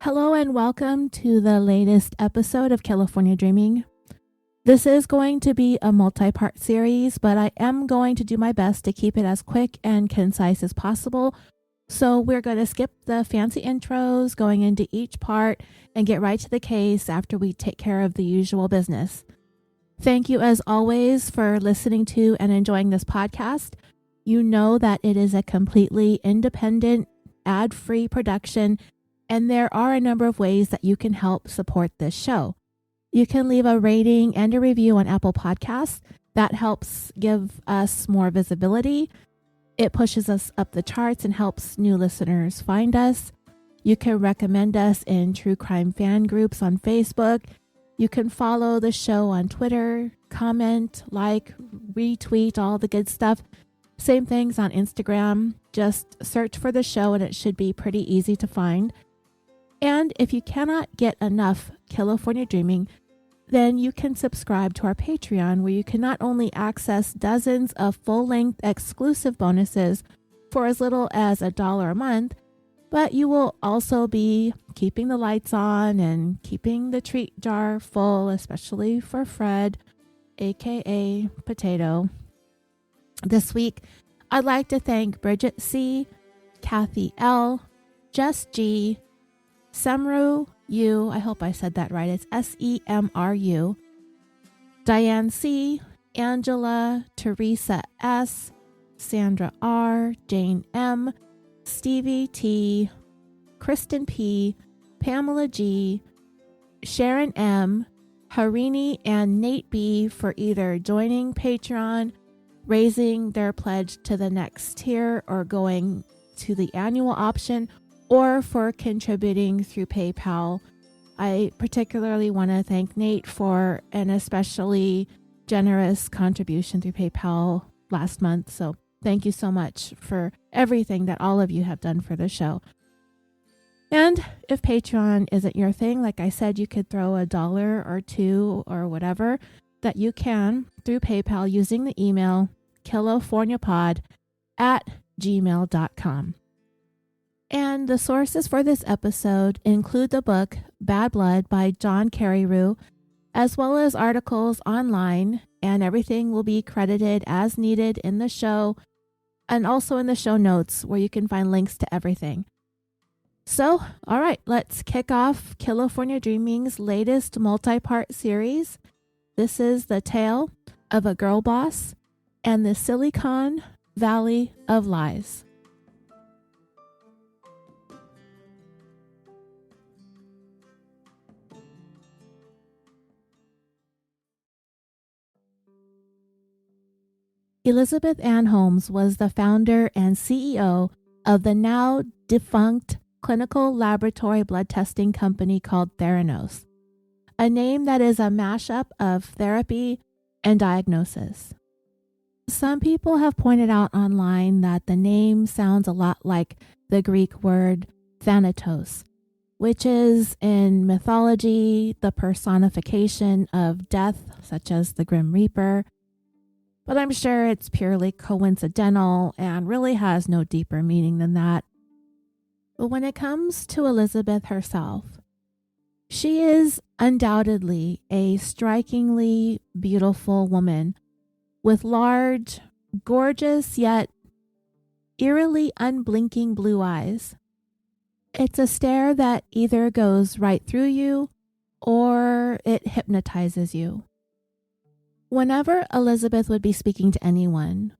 Hello and welcome to the latest episode of Killafornia Dreaming. This is going to be a multi-part series, but I am going to do my best to keep it as quick and concise as possible. So we're going to skip the fancy intros, going into each part, and get right to the case after we take care of the usual business. Thank you as always for listening to and enjoying this podcast. You know that it is a completely independent, ad-free production, and there are a number of ways that you can help support this show. You can leave a rating and a review on Apple Podcasts. That helps give us more visibility. It pushes us up the charts and helps new listeners find us. You can recommend us in true crime fan groups on Facebook. You can follow the show on Twitter, comment, like, retweet, all the good stuff. Same things on Instagram. Just search for the show and it should be pretty easy to find. And if you cannot get enough Killafornia Dreaming, then you can subscribe to our Patreon, where you can not only access dozens of full-length exclusive bonuses for as little as $1 a month, but you will also be keeping the lights on and keeping the treat jar full, especially for Fred, aka Potato. This week, I'd like to thank Bridget C., Kathy L., Jess G., Semru U, I hope I said that right, it's Semru, Diane C., Angela, Teresa S., Sandra R., Jane M., Stevie T., Kristen P., Pamela G., Sharon M., Harini, and Nate B. for either joining Patreon, raising their pledge to the next tier, or going to the annual option, or for contributing through PayPal. I particularly want to thank Nate for an especially generous contribution through PayPal last month. So thank you so much for everything that all of you have done for the show. And if Patreon isn't your thing, like I said, you could throw $1 or $2 or whatever that you can through PayPal using the email killaforniapod@gmail.com. And the sources for this episode include the book Bad Blood by John Carreyrou, as well as articles online, and everything will be credited as needed in the show and also in the show notes, where you can find links to everything. So, all right, let's kick off Killafornia Dreaming's latest multi-part series. This is the tale of a girl boss and the Silicon Valley of Lies. Elizabeth Ann Holmes was the founder and CEO of the now defunct clinical laboratory blood testing company called Theranos, a name that is a mashup of therapy and diagnosis. Some people have pointed out online that the name sounds a lot like the Greek word Thanatos, which is in mythology the personification of death, such as the Grim Reaper. But I'm sure it's purely coincidental and really has no deeper meaning than that. But when it comes to Elizabeth herself, she is undoubtedly a strikingly beautiful woman with large, gorgeous, yet eerily unblinking blue eyes. It's a stare that either goes right through you or it hypnotizes you. Whenever Elizabeth would be speaking to anyone,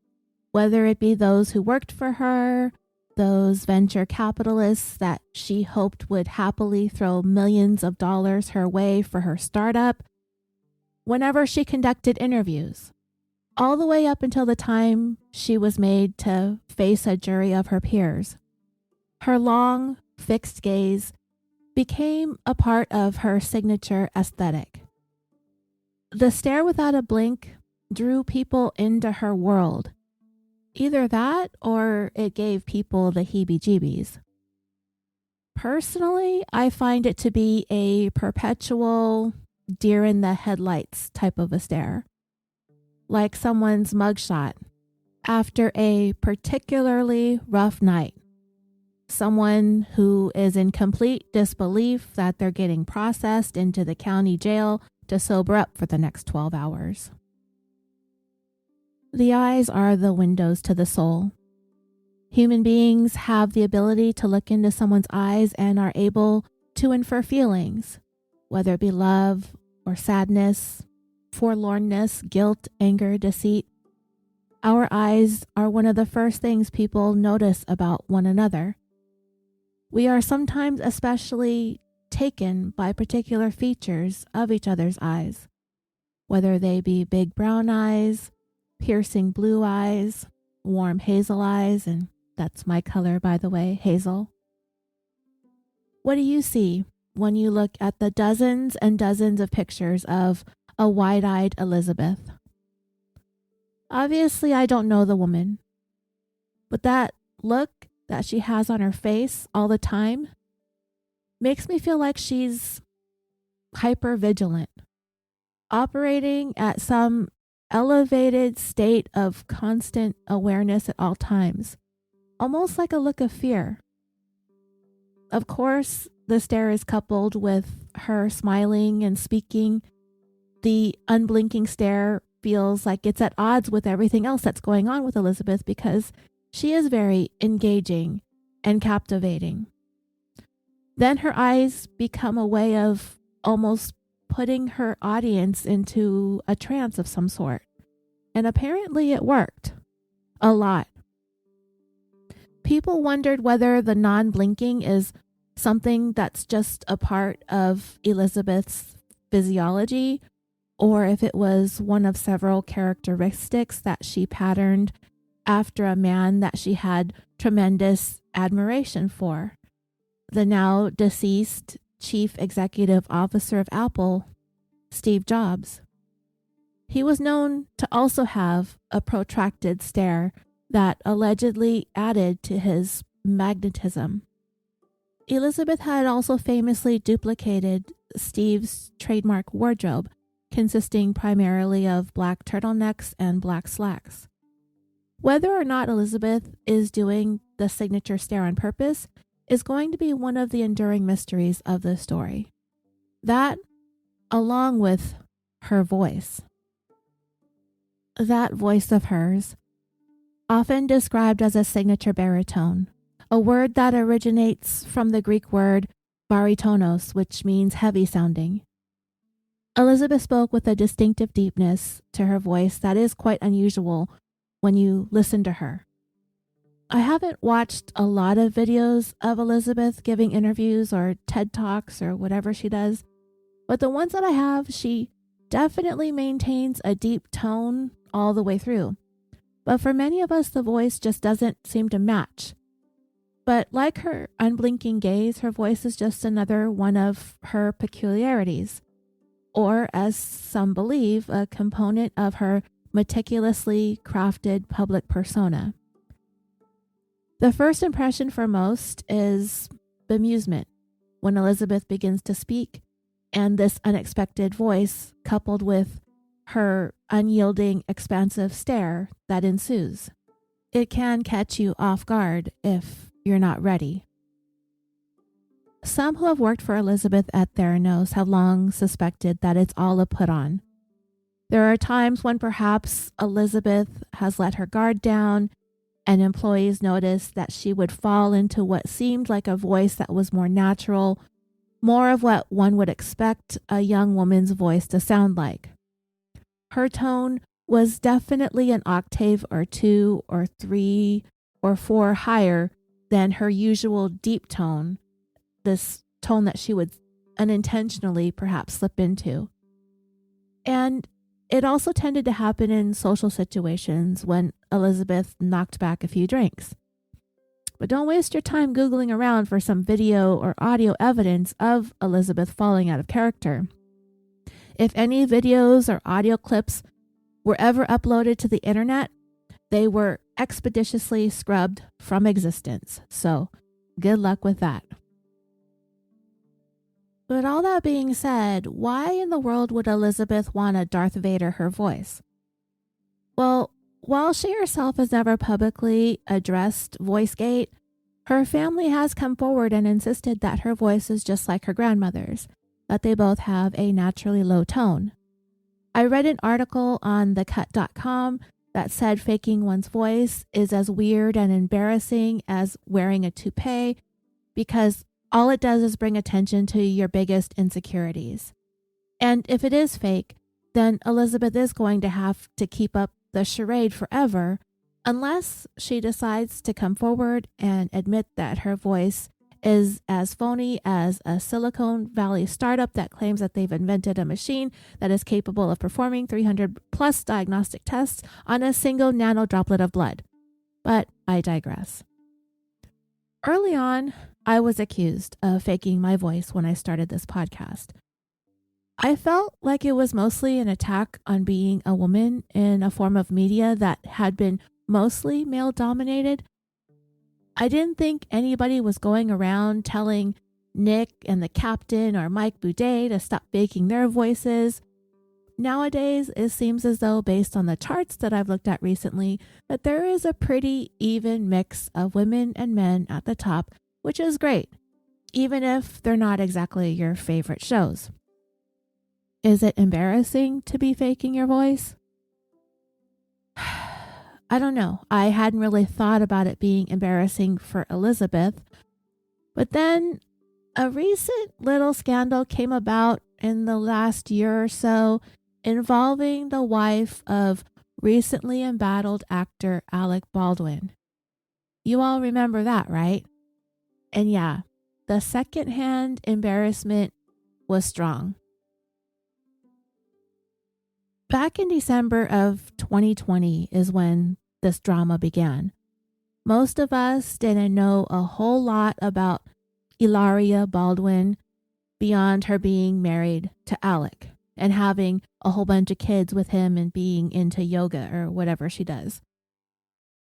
whether it be those who worked for her, those venture capitalists that she hoped would happily throw millions of dollars her way for her startup, whenever she conducted interviews, all the way up until the time she was made to face a jury of her peers, her long, fixed gaze became a part of her signature aesthetic. The stare without a blink drew people into her world. Either that or it gave people the heebie-jeebies. Personally, I find it to be a perpetual deer in the headlights type of a stare, like someone's mugshot after a particularly rough night. someone who is in complete disbelief that they're getting processed into the county jail to sober up for the next 12 hours. The eyes are the windows to the soul. Human beings have the ability to look into someone's eyes and are able to infer feelings, whether it be love or sadness, forlornness, guilt, anger, deceit. Our eyes are one of the first things people notice about one another. We are sometimes especially taken by particular features of each other's eyes, whether they be big brown eyes, piercing blue eyes, warm hazel eyes, and that's my color, by the way, hazel. What do you see when you look at the dozens and dozens of pictures of a wide-eyed Elizabeth? Obviously, I don't know the woman, but that look that she has on her face all the time makes me feel like she's hyper vigilant, operating at some elevated state of constant awareness at all times, almost like a look of fear. Of course, the stare is coupled with her smiling and speaking. The unblinking stare feels like it's at odds with everything else that's going on with Elizabeth because she is very engaging and captivating. Then her eyes become a way of almost putting her audience into a trance of some sort. And apparently it worked. A lot. People wondered whether the non-blinking is something that's just a part of Elizabeth's physiology, or if it was one of several characteristics that she patterned after a man that she had tremendous admiration for, the now deceased chief executive officer of Apple, Steve Jobs. He was known to also have a protracted stare that allegedly added to his magnetism. Elizabeth had also famously duplicated Steve's trademark wardrobe, consisting primarily of black turtlenecks and black slacks. Whether or not Elizabeth is doing the signature stare on purpose is going to be one of the enduring mysteries of the story. That, along with her voice. That voice of hers, often described as a signature baritone, a word that originates from the Greek word baritonos, which means heavy sounding. Elizabeth spoke with a distinctive deepness to her voice that is quite unusual when you listen to her. I haven't watched a lot of videos of Elizabeth giving interviews or TED Talks or whatever she does, but the ones that I have, she definitely maintains a deep tone all the way through. But for many of us, the voice just doesn't seem to match. But like her unblinking gaze, her voice is just another one of her peculiarities, or as some believe, a component of her meticulously crafted public persona. The first impression for most is bemusement when Elizabeth begins to speak, and this unexpected voice coupled with her unyielding, expansive stare that ensues. It can catch you off guard if you're not ready. Some who have worked for Elizabeth at Theranos have long suspected that it's all a put-on. There are times when perhaps Elizabeth has let her guard down and employees noticed that she would fall into what seemed like a voice that was more natural, more of what one would expect a young woman's voice to sound like. Her tone was definitely an octave or 2 or 3 or 4 higher than her usual deep tone, this tone that she would unintentionally perhaps slip into. And it also tended to happen in social situations when Elizabeth knocked back a few drinks. But don't waste your time Googling around for some video or audio evidence of Elizabeth falling out of character. If any videos or audio clips were ever uploaded to the internet, they were expeditiously scrubbed from existence. So good luck with that. But all that being said, why in the world would Elizabeth want to Darth Vader her voice? Well, while she herself has never publicly addressed VoiceGate, Her family has come forward and insisted that her voice is just like her grandmother's, that they both have a naturally low tone. I read an article on thecut.com that said faking one's voice is as weird and embarrassing as wearing a toupee because all it does is bring attention to your biggest insecurities. And if it is fake, then Elizabeth is going to have to keep up the charade forever unless she decides to come forward and admit that her voice is as phony as a Silicon Valley startup that claims that they've invented a machine that is capable of performing 300 plus diagnostic tests on a single nano droplet of blood. But I digress. Early on, I was accused of faking my voice when I started this podcast. I felt like it was mostly an attack on being a woman in a form of media that had been mostly male-dominated. I didn't think anybody was going around telling Nick and the captain or Mike Boudet to stop faking their voices. Nowadays, it seems as though, based on the charts that I've looked at recently, that there is a pretty even mix of women and men at the top, which is great, even if they're not exactly your favorite shows. Is it embarrassing to be faking your voice? I don't know. I hadn't really thought about it being embarrassing for Elizabeth. But then a recent little scandal came about in the last year or so involving the wife of recently embattled actor Alec Baldwin. You all remember that, right? And yeah, the secondhand embarrassment was strong. Back in December of 2020 is when this drama began. Most of us didn't know a whole lot about Hilaria Baldwin beyond her being married to Alec and having a whole bunch of kids with him and being into yoga or whatever she does.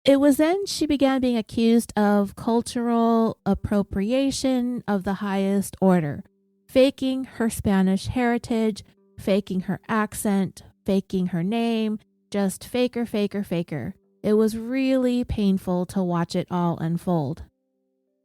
It was then she began being accused of cultural appropriation of the highest order, faking her Spanish heritage, faking her accent, faking her name, just faker, faker, faker. It was really painful to watch it all unfold.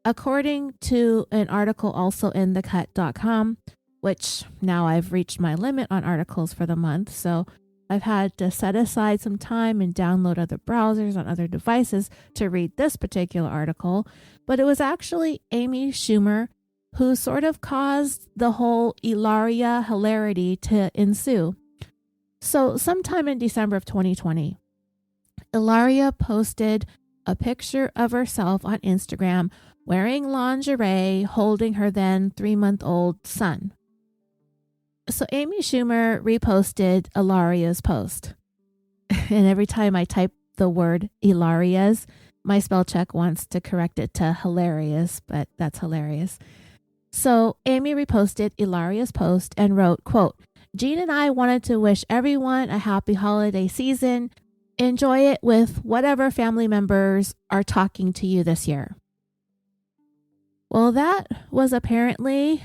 According to an article also in thecut.com, which now I've reached my limit on articles for the month, so I've had to set aside some time and download other browsers on other devices to read this particular article, but it was actually Amy Schumer who sort of caused the whole Hilaria hilarity to ensue. So sometime in December of 2020, Hilaria posted a picture of herself on Instagram wearing lingerie, holding her then 3-month-old son. So Amy Schumer reposted Hilaria's post. And every time I type the word Hilaria's, my spell check wants to correct it to hilarious, but that's hilarious. So Amy reposted Hilaria's post and wrote, quote, "Jean and I wanted to wish everyone a happy holiday season. Enjoy it with whatever family members are talking to you this year." Well, that was apparently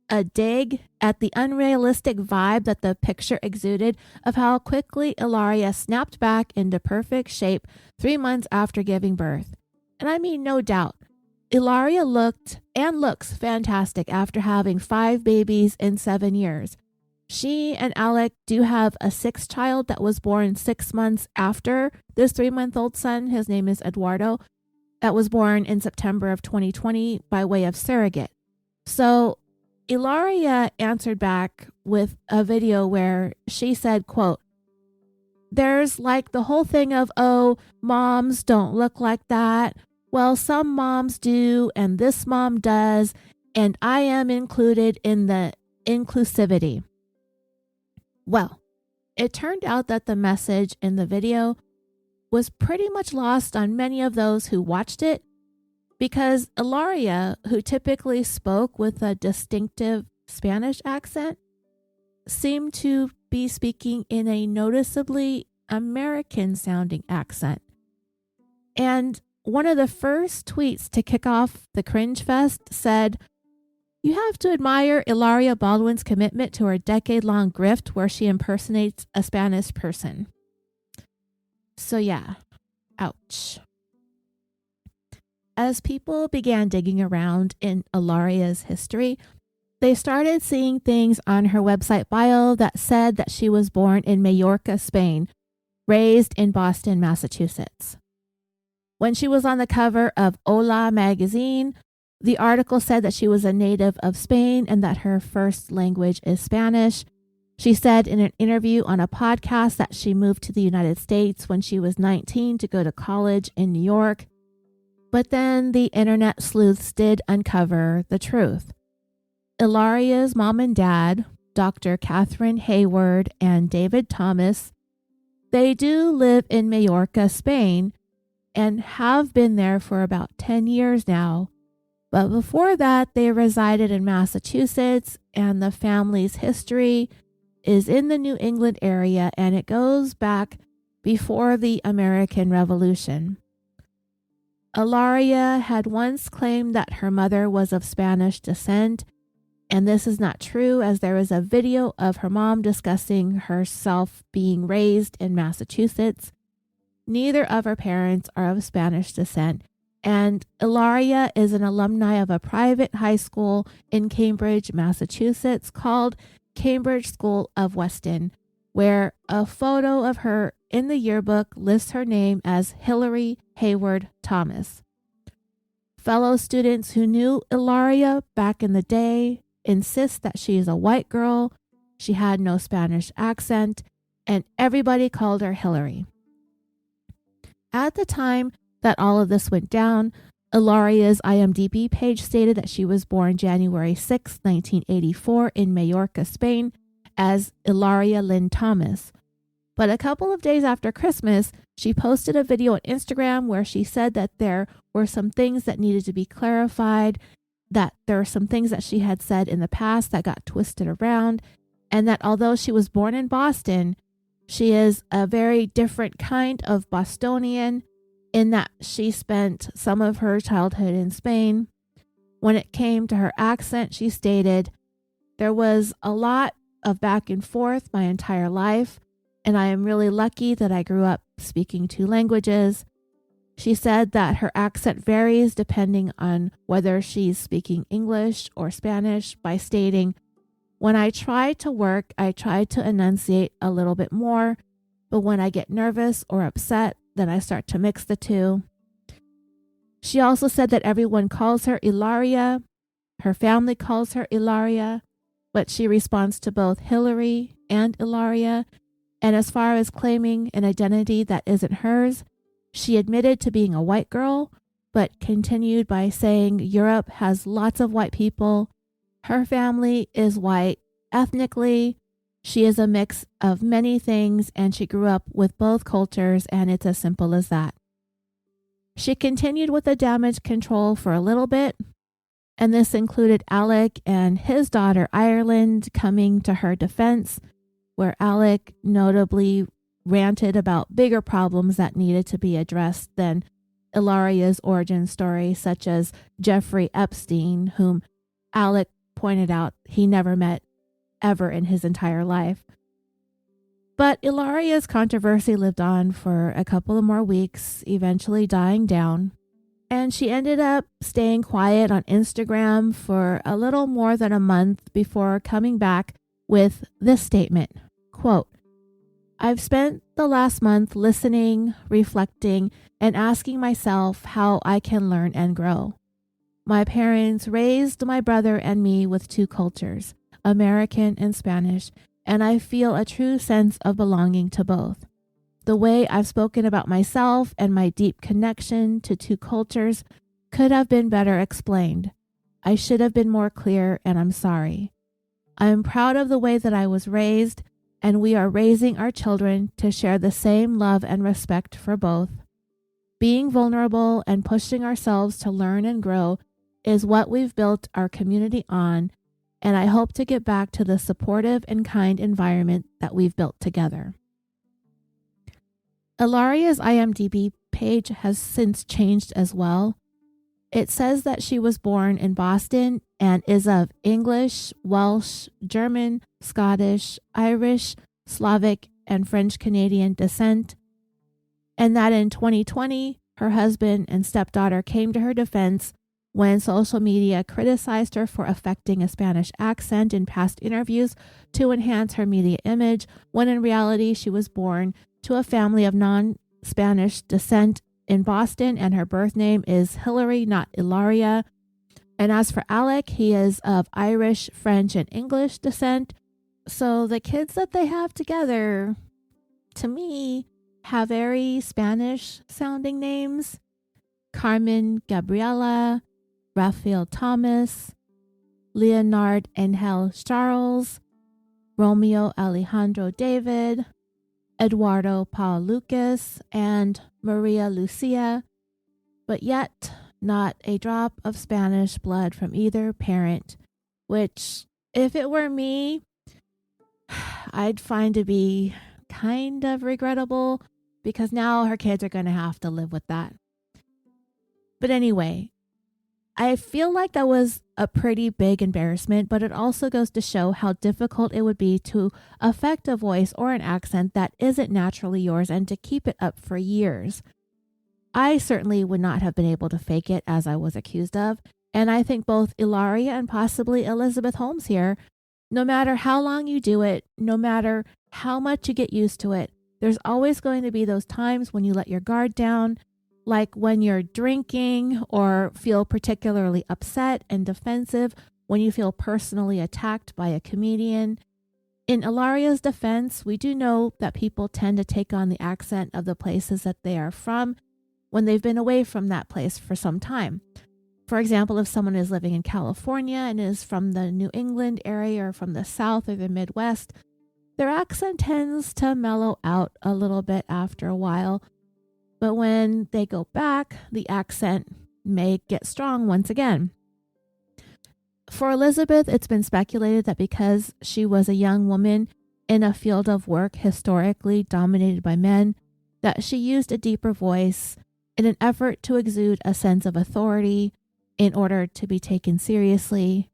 a dig at the unrealistic vibe that the picture exuded of how quickly Hilaria snapped back into perfect shape 3 months after giving birth. And I mean, no doubt, Hilaria looked and looks fantastic after having 5 babies in 7 years. She and Alec do have a 6th child that was born 6 months after this 3-month-old son. His name is Eduardo, that was born in September of 2020 by way of surrogate. So Hilaria answered back with a video where she said, quote, "There's like the whole thing of, oh, moms don't look like that. Well, some moms do, and this mom does, and I am included in the inclusivity." Well, it turned out that the message in the video was pretty much lost on many of those who watched it because Hilaria, who typically spoke with a distinctive Spanish accent, seemed to be speaking in a noticeably American-sounding accent. And one of the first tweets to kick off the Cringe Fest said, "You have to admire Hilaria Baldwin's commitment to her decade-long grift where she impersonates a Spanish person." So yeah, ouch. As people began digging around in Ilaria's history, they started seeing things on her website bio that said that she was born in Mallorca, Spain, raised in Boston, Massachusetts. When she was on the cover of Hola magazine, the article said that she was a native of Spain and that her first language is Spanish. She said in an interview on a podcast that she moved to the United States when she was 19 to go to college in New York. But then the internet sleuths did uncover the truth. Ilaria's mom and dad, Dr. Catherine Hayward and David Thomas, they do live in Mallorca, Spain, and have been there for about 10 years now. But before that, they resided in Massachusetts, and the family's history is in the New England area, and it goes back before the American Revolution. Ilaria had once claimed that her mother was of Spanish descent, and this is not true, as there is a video of her mom discussing herself being raised in Massachusetts. Neither of her parents are of Spanish descent, and Ilaria is an alumni of a private high school in Cambridge, Massachusetts called Cambridge School of Weston, where a photo of her in the yearbook lists her name as Hilary Hayward Thomas. Fellow students who knew Ilaria back in the day insist that she is a white girl, she had no Spanish accent, and everybody called her Hilary. At the time that all of this went down, Ilaria's IMDb page stated that she was born January 6, 1984 in Mallorca, Spain, as Ilaria Lynn Thomas. But a couple of days after Christmas, she posted a video on Instagram where she said that there were some things that needed to be clarified, that there are some things that she had said in the past that got twisted around, and that although she was born in Boston, she is a very different kind of Bostonian in that she spent some of her childhood in Spain. When it came to her accent, she stated, "There was a lot of back and forth my entire life, and I am really lucky that I grew up speaking 2 languages." She said that her accent varies depending on whether she's speaking English or Spanish by stating, "When I try to work, I try to enunciate a little bit more, but when I get nervous or upset, then I start to mix the 2. She also said that everyone calls her Ilaria, her family calls her Ilaria, but she responds to both Hilary and Ilaria, and as far as claiming an identity that isn't hers, she admitted to being a white girl, but continued by saying Europe has lots of white people. Her family is white ethnically. She is a mix of many things, and she grew up with both cultures, and it's as simple as that. She continued with the damage control for a little bit, and this included Alec and his daughter Ireland coming to her defense, where Alec notably ranted about bigger problems that needed to be addressed than Ilaria's origin story, such as Jeffrey Epstein, whom Alec pointed out he never met ever in his entire life. But Ilaria's controversy lived on for a couple of more weeks, eventually dying down, and she ended up staying quiet on Instagram for a little more than a month before coming back with this statement, quote, "I've spent the last month listening, reflecting, and asking myself how I can learn and grow. My parents raised my brother and me with 2 cultures, American and Spanish, and I feel a true sense of belonging to both. The way I've spoken about myself and my deep connection to 2 cultures could have been better explained. I should have been more clear, and I'm sorry. I am proud of the way that I was raised, and we are raising our children to share the same love and respect for both. Being vulnerable and pushing ourselves to learn and grow is what we've built our community on, and I hope to get back to the supportive and kind environment that we've built together." Ilaria's IMDb page has since changed as well. It says that she was born in Boston and is of English, Welsh, German, Scottish, Irish, Slavic, and French Canadian descent, and that in 2020, Her husband and stepdaughter came to her defense when social media criticized her for affecting a Spanish accent in past interviews to enhance her media image, when in reality she was born to a family of non-Spanish descent in Boston, and her birth name is Hillary, not Ilaria. And as for Alec, he is of Irish, French, and English descent. So the kids that they have together, to me, have very Spanish-sounding names. Carmen Gabriela, Raphael Thomas, Leonard Angel Charles, Romeo Alejandro David, Eduardo Paul Lucas, and Maria Lucia, but yet not a drop of Spanish blood from either parent, which, if it were me, I'd find to be kind of regrettable, because now her kids are going to have to live with that. But anyway, I feel like that was a pretty big embarrassment, but it also goes to show how difficult it would be to affect a voice or an accent that isn't naturally yours and to keep it up for years. I certainly would not have been able to fake it, as I was accused of, and I think both Ilaria and possibly Elizabeth Holmes here, no matter how long you do it, no matter how much you get used to it, there's always going to be those times when you let your guard down, like when you're drinking or feel particularly upset and defensive, when you feel personally attacked by a comedian. In Ilaria's defense, we do know that people tend to take on the accent of the places that they are from when they've been away from that place for some time. For example, if someone is living in California and is from the New England area or from the South or the Midwest, their accent tends to mellow out a little bit after a while. But when they go back, the accent may get strong once again. For Elizabeth, it's been speculated that because she was a young woman in a field of work historically dominated by men, that she used a deeper voice in an effort to exude a sense of authority in order to be taken seriously.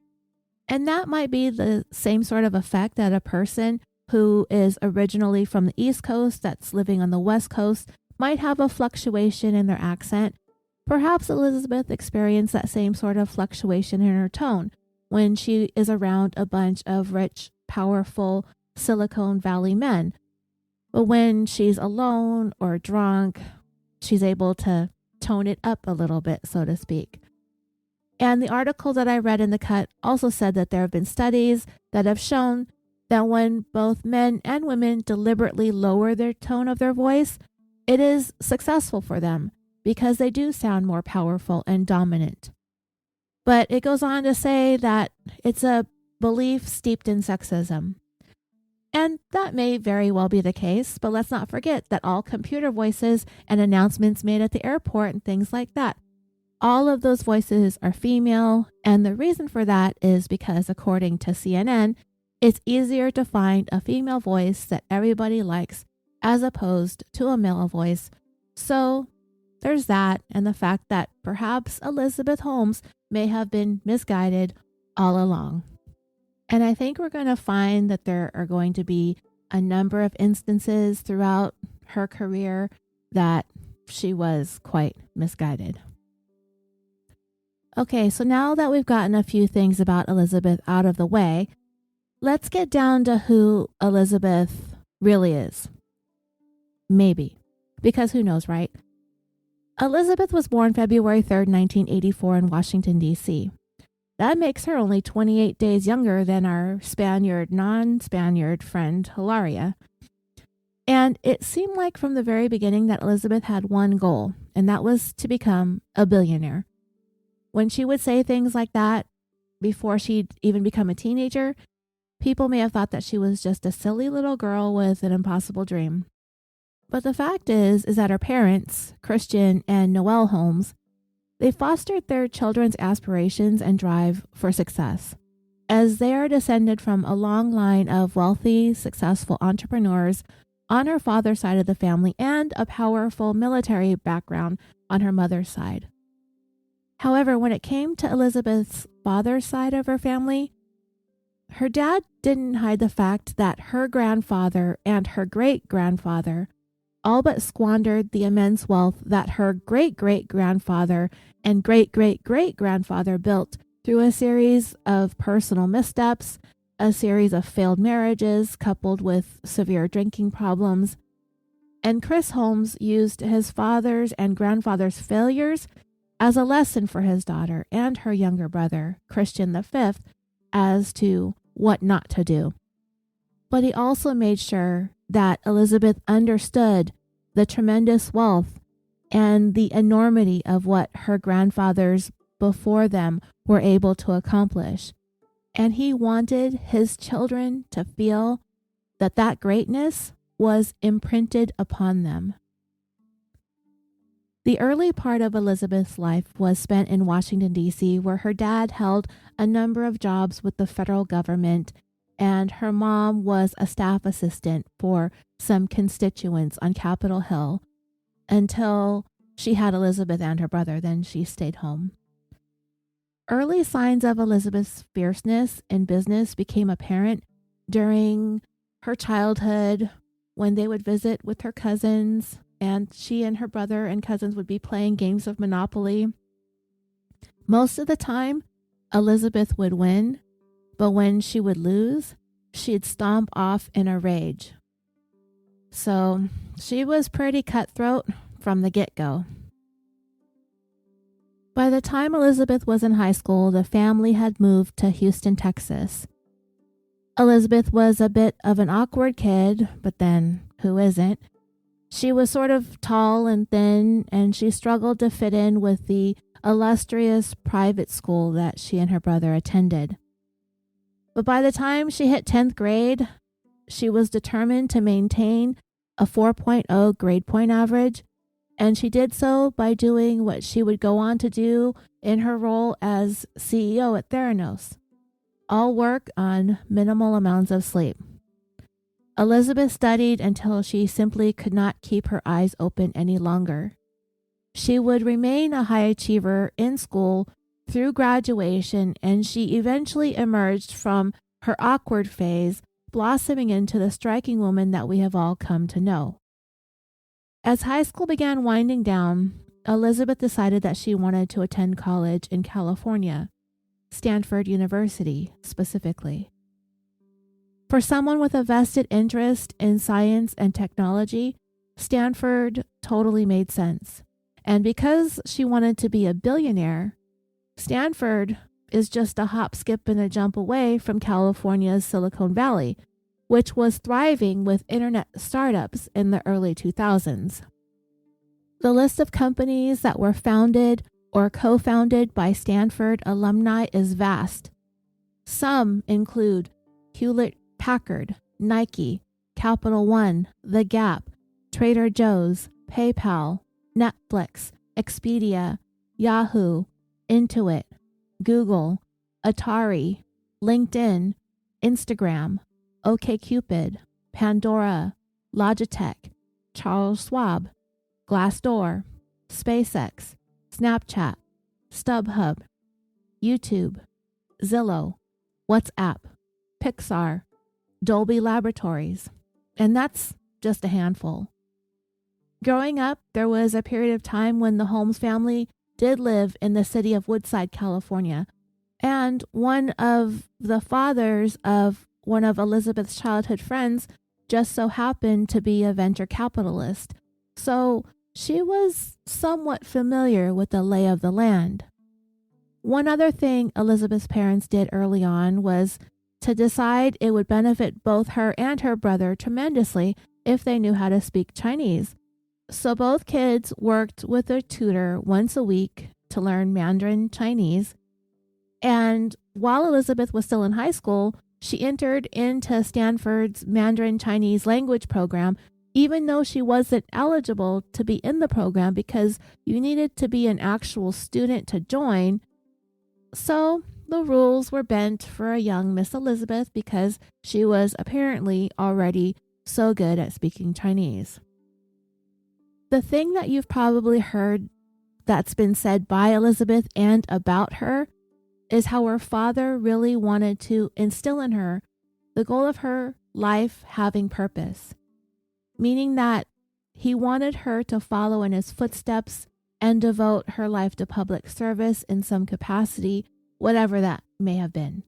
And that might be the same sort of effect that a person who is originally from the East Coast that's living on the West Coast might have a fluctuation in their accent. Perhaps Elizabeth experienced that same sort of fluctuation in her tone when she is around a bunch of rich, powerful Silicon Valley men. But when she's alone or drunk, she's able to tone it up a little bit, so to speak. And the article that I read in the cut also said that there have been studies that have shown that when both men and women deliberately lower their tone of their voice, it is successful for them because they do sound more powerful and dominant. But it goes on to say that it's a belief steeped in sexism. And that may very well be the case, but let's not forget that all computer voices and announcements made at the airport and things like that, all of those voices are female, and the reason for that is because, according to CNN, it's easier to find a female voice that everybody likes as opposed to a male voice. So there's that, and the fact that perhaps Elizabeth Holmes may have been misguided all along. And I think we're going to find that there are going to be a number of instances throughout her career that she was quite misguided. Okay, so now that we've gotten a few things about Elizabeth out of the way, let's get down to who Elizabeth really is. Maybe, because who knows, right? Elizabeth was born February 3rd, 1984 in Washington, D.C. That makes her only 28 days younger than our non-Spaniard friend, Hilaria. And it seemed like from the very beginning that Elizabeth had one goal, and that was to become a billionaire. When she would say things like that before she'd even become a teenager, people may have thought that she was just a silly little girl with an impossible dream. But the fact is that her parents, Christian and Noelle Holmes, they fostered their children's aspirations and drive for success, as they are descended from a long line of wealthy, successful entrepreneurs on her father's side of the family and a powerful military background on her mother's side. However, when it came to Elizabeth's father's side of her family, her dad didn't hide the fact that her grandfather and her great-grandfather all but squandered the immense wealth that her great-great-grandfather and great-great-great-grandfather built through a series of personal missteps, a series of failed marriages coupled with severe drinking problems. And Chris Holmes used his father's and grandfather's failures as a lesson for his daughter and her younger brother, Christian V, as to what not to do. But he also made sure that Elizabeth understood the tremendous wealth and the enormity of what her grandfathers before them were able to accomplish. And he wanted his children to feel that that greatness was imprinted upon them. The early part of Elizabeth's life was spent in Washington, D.C., where her dad held a number of jobs with the federal government, and her mom was a staff assistant for some constituents on Capitol Hill until she had Elizabeth and her brother. Then she stayed home. Early signs of Elizabeth's fierceness in business became apparent during her childhood when they would visit with her cousins, and she and her brother and cousins would be playing games of Monopoly. Most of the time, Elizabeth would win, but when she would lose, she'd stomp off in a rage. So she was pretty cutthroat from the get-go. By the time Elizabeth was in high school, the family had moved to Houston, Texas. Elizabeth was a bit of an awkward kid, but then who isn't? She was sort of tall and thin, and she struggled to fit in with the illustrious private school that she and her brother attended. But by the time she hit 10th grade, she was determined to maintain a 4.0 grade point average, and she did so by doing what she would go on to do in her role as CEO at Theranos: all work on minimal amounts of sleep. Elizabeth studied until she simply could not keep her eyes open any longer. She would remain a high achiever in school through graduation, and she eventually emerged from her awkward phase, blossoming into the striking woman that we have all come to know. As high school began winding down, Elizabeth decided that she wanted to attend college in California, Stanford University specifically. For someone with a vested interest in science and technology, Stanford totally made sense. And because she wanted to be a billionaire, Stanford is just a hop, skip, and a jump away from California's Silicon Valley, which was thriving with internet startups in the early 2000s. The list of companies that were founded or co-founded by Stanford alumni is vast. Some include Hewlett-Packard, Nike, Capital One, The Gap, Trader Joe's, PayPal, Netflix, Expedia, Yahoo, Intuit, Google, Atari, LinkedIn, Instagram, OkCupid, Pandora, Logitech, Charles Schwab, Glassdoor, SpaceX, Snapchat, StubHub, YouTube, Zillow, WhatsApp, Pixar, Dolby Laboratories, and that's just a handful. Growing up, there was a period of time when the Holmes family did live in the city of Woodside, California, and one of the fathers of one of Elizabeth's childhood friends just so happened to be a venture capitalist, so she was somewhat familiar with the lay of the land. One other thing Elizabeth's parents did early on was to decide it would benefit both her and her brother tremendously if they knew how to speak Chinese. So both kids worked with a tutor once a week to learn Mandarin Chinese. And while Elizabeth was still in high school, she entered into Stanford's Mandarin Chinese language program, even though she wasn't eligible to be in the program because you needed to be an actual student to join. So the rules were bent for a young Miss Elizabeth because she was apparently already so good at speaking Chinese. The thing that you've probably heard that's been said by Elizabeth and about her is how her father really wanted to instill in her the goal of her life having purpose, meaning that he wanted her to follow in his footsteps and devote her life to public service in some capacity, whatever that may have been.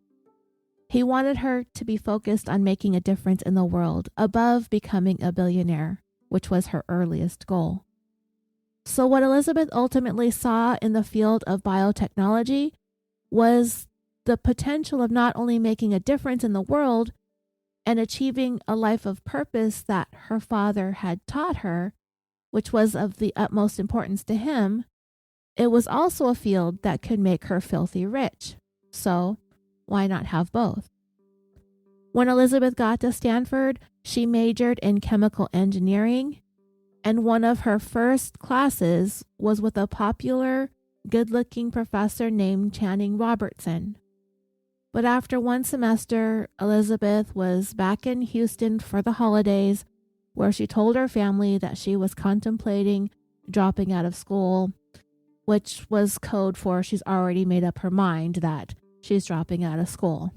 He wanted her to be focused on making a difference in the world above becoming a billionaire, which was her earliest goal. So what Elizabeth ultimately saw in the field of biotechnology was the potential of not only making a difference in the world and achieving a life of purpose that her father had taught her, which was of the utmost importance to him, it was also a field that could make her filthy rich. So why not have both? When Elizabeth got to Stanford, she majored in chemical engineering, and one of her first classes was with a popular, good-looking professor named Channing Robertson. But after one semester, Elizabeth was back in Houston for the holidays, where she told her family that she was contemplating dropping out of school, which was code for she's already made up her mind that she's dropping out of school.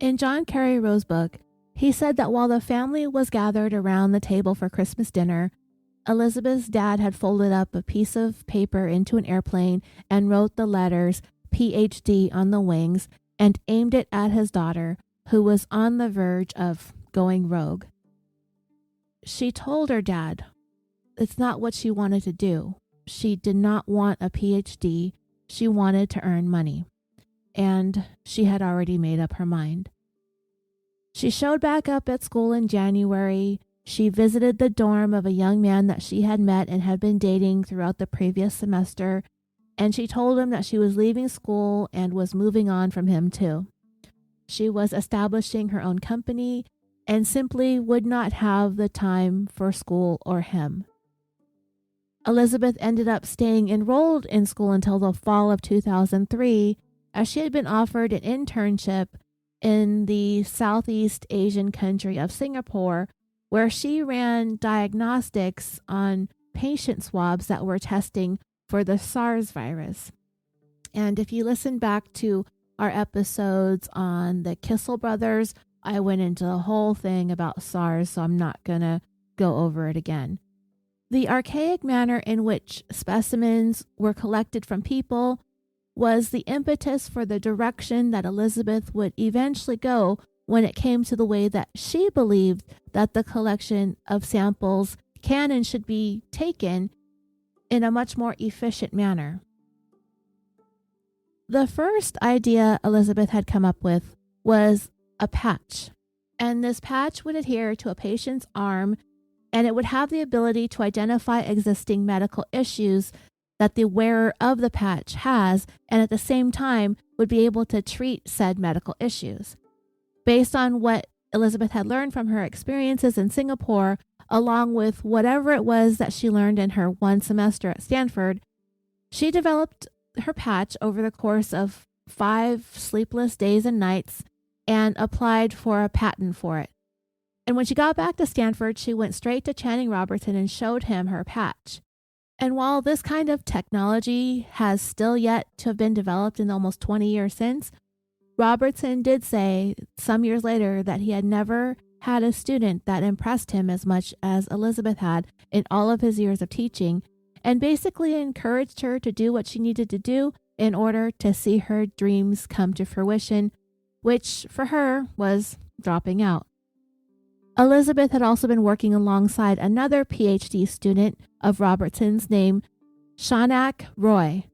In John Carreyrow's book, he said that while the family was gathered around the table for Christmas dinner, Elizabeth's dad had folded up a piece of paper into an airplane and wrote the letters PhD on the wings and aimed it at his daughter, who was on the verge of going rogue. She told her dad it's not what she wanted to do. She did not want a PhD. She wanted to earn money. And she had already made up her mind. She showed back up at school in January. She visited the dorm of a young man that she had met and had been dating throughout the previous semester, and she told him that she was leaving school and was moving on from him too. She was establishing her own company and simply would not have the time for school or him. Elizabeth ended up staying enrolled in school until the fall of 2003, as she had been offered an internship in the Southeast Asian country of Singapore, where she ran diagnostics on patient swabs that were testing for the SARS virus. And if you listen back to our episodes on the Kissel brothers, I went into the whole thing about SARS, so I'm not going to go over it again. The archaic manner in which specimens were collected from people was the impetus for the direction that Elizabeth would eventually go when it came to the way that she believed that the collection of samples can and should be taken in a much more efficient manner. The first idea Elizabeth had come up with was a patch, and this patch would adhere to a patient's arm, and it would have the ability to identify existing medical issues that the wearer of the patch has, and at the same time would be able to treat said medical issues. Based on what Elizabeth had learned from her experiences in Singapore, along with whatever it was that she learned in her one semester at Stanford, she developed her patch over the course of 5 sleepless days and nights and applied for a patent for it. And when she got back to Stanford, she went straight to Channing Robertson and showed him her patch. And while this kind of technology has still yet to have been developed in almost 20 years since, Robertson did say some years later that he had never had a student that impressed him as much as Elizabeth had in all of his years of teaching, and basically encouraged her to do what she needed to do in order to see her dreams come to fruition, which for her was dropping out. Elizabeth had also been working alongside another PhD student of Robertson's named Shaunak Roy,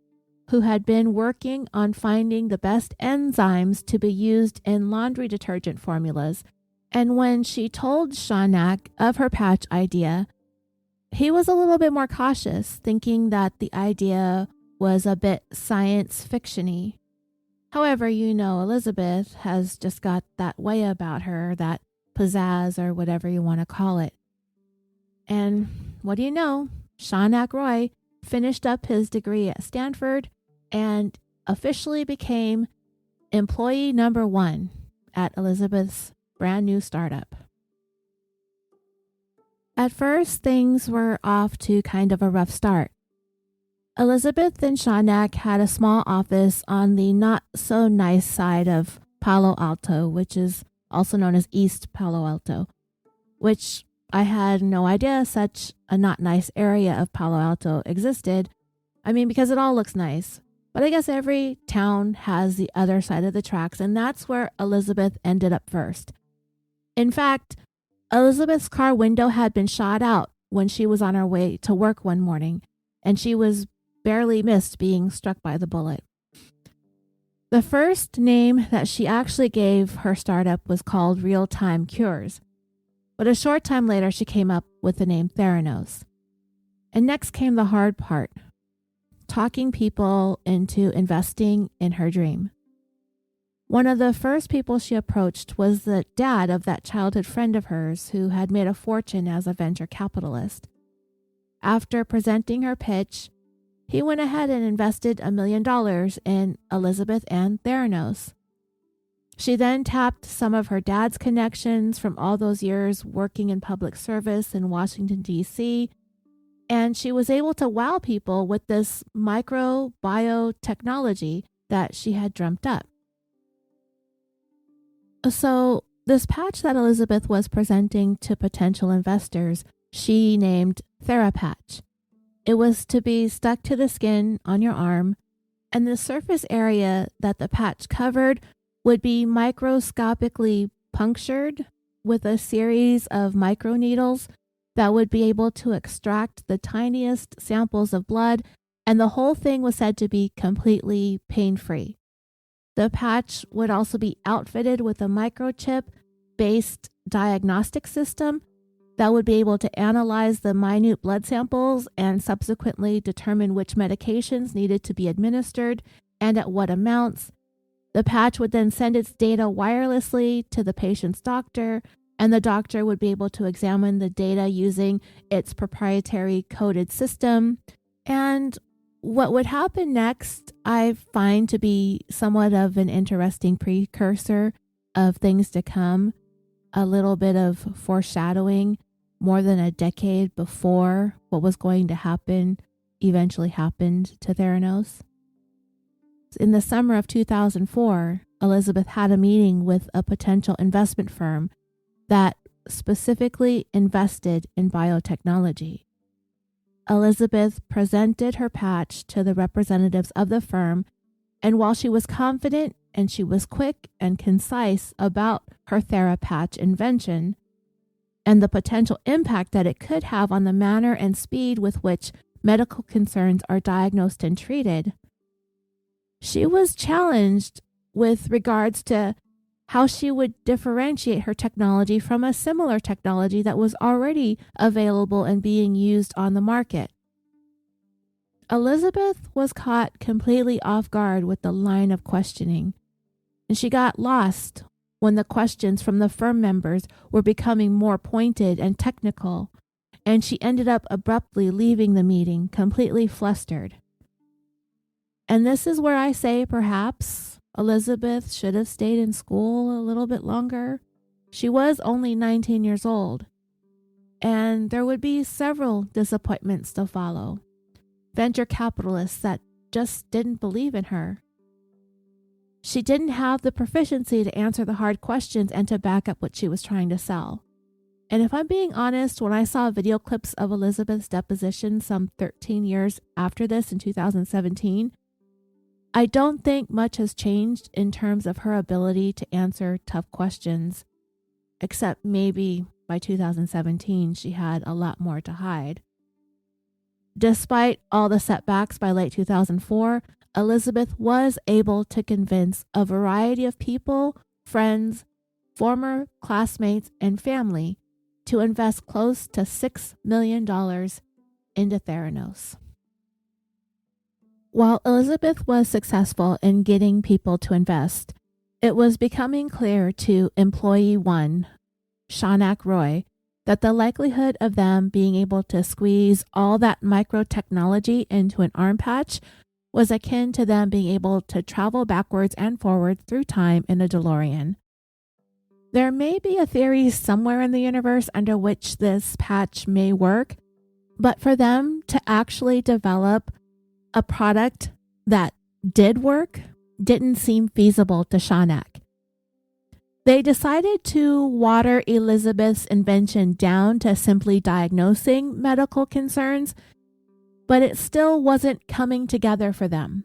who had been working on finding the best enzymes to be used in laundry detergent formulas. And when she told Shaunak of her patch idea, he was a little bit more cautious, thinking that the idea was a bit science fiction-y. However, Elizabeth has just got that way about her, that pizzazz or whatever you want to call it. And what do you know? Shaunak Roy finished up his degree at Stanford and officially became employee number 1 at Elizabeth's brand new startup. At first, things were off to kind of a rough start. Elizabeth and Shaunak had a small office on the not so nice side of Palo Alto, which is also known as East Palo Alto, which I had no idea such a not nice area of Palo Alto existed. I mean, because it all looks nice. But I guess every town has the other side of the tracks, and that's where Elizabeth ended up first. In fact, Elizabeth's car window had been shot out when she was on her way to work one morning, and she was barely missed being struck by the bullet. The first name that she actually gave her startup was called Real Time Cures, but a short time later she came up with the name Theranos. And next came the hard part, talking people into investing in her dream. One of the first people she approached was the dad of that childhood friend of hers who had made a fortune as a venture capitalist. After presenting her pitch, he went ahead and invested $1 million in Elizabeth and Theranos. She then tapped some of her dad's connections from all those years working in public service in Washington, D.C., and she was able to wow people with this biotechnology that she had dreamt up. So this patch that Elizabeth was presenting to potential investors, she named TheraPatch. It was to be stuck to the skin on your arm, and the surface area that the patch covered would be microscopically punctured with a series of microneedles that would be able to extract the tiniest samples of blood, and the whole thing was said to be completely pain-free. The patch would also be outfitted with a microchip-based diagnostic system that would be able to analyze the minute blood samples and subsequently determine which medications needed to be administered and at what amounts. The patch would then send its data wirelessly to the patient's doctor, and the doctor would be able to examine the data using its proprietary coded system. And what would happen next, I find to be somewhat of an interesting precursor of things to come. A little bit of foreshadowing more than a decade before what was going to happen eventually happened to Theranos. In the summer of 2004, Elizabeth had a meeting with a potential investment firm that specifically invested in biotechnology. Elizabeth presented her patch to the representatives of the firm, and while she was confident and she was quick and concise about her TheraPatch invention and the potential impact that it could have on the manner and speed with which medical concerns are diagnosed and treated, she was challenged with regards to how she would differentiate her technology from a similar technology that was already available and being used on the market. Elizabeth was caught completely off guard with the line of questioning, and she got lost when the questions from the firm members were becoming more pointed and technical, and she ended up abruptly leaving the meeting, completely flustered. And this is where I say perhaps Elizabeth should have stayed in school a little bit longer. She was only 19 years old, and there would be several disappointments to follow. Venture capitalists that just didn't believe in her. She didn't have the proficiency to answer the hard questions and to back up what she was trying to sell. And if I'm being honest, when I saw video clips of Elizabeth's deposition some 13 years after this in 2017, I don't think much has changed in terms of her ability to answer tough questions, except maybe by 2017 she had a lot more to hide. Despite all the setbacks by late 2004, Elizabeth was able to convince a variety of people, friends, former classmates, and family to invest close to $6 million into Theranos. While Elizabeth was successful in getting people to invest, it was becoming clear to employee one, Shaunak Roy, that the likelihood of them being able to squeeze all that microtechnology into an arm patch was akin to them being able to travel backwards and forwards through time in a DeLorean. There may be a theory somewhere in the universe under which this patch may work, but for them to actually develop a product that did work didn't seem feasible to Shaunak. They decided to water Elizabeth's invention down to simply diagnosing medical concerns, but it still wasn't coming together for them.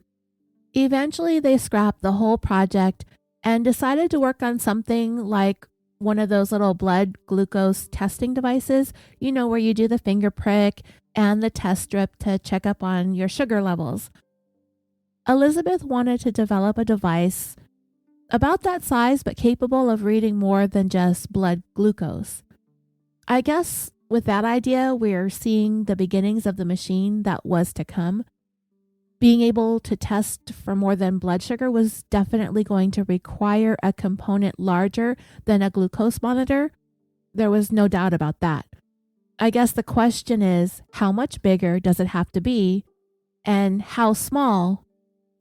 Eventually, they scrapped the whole project and decided to work on something like one of those little blood glucose testing devices, where you do the finger prick and the test strip to check up on your sugar levels. Elizabeth wanted to develop a device about that size, but capable of reading more than just blood glucose. I guess with that idea, we're seeing the beginnings of the machine that was to come. Being able to test for more than blood sugar was definitely going to require a component larger than a glucose monitor. There was no doubt about that. I guess the question is, how much bigger does it have to be, and how small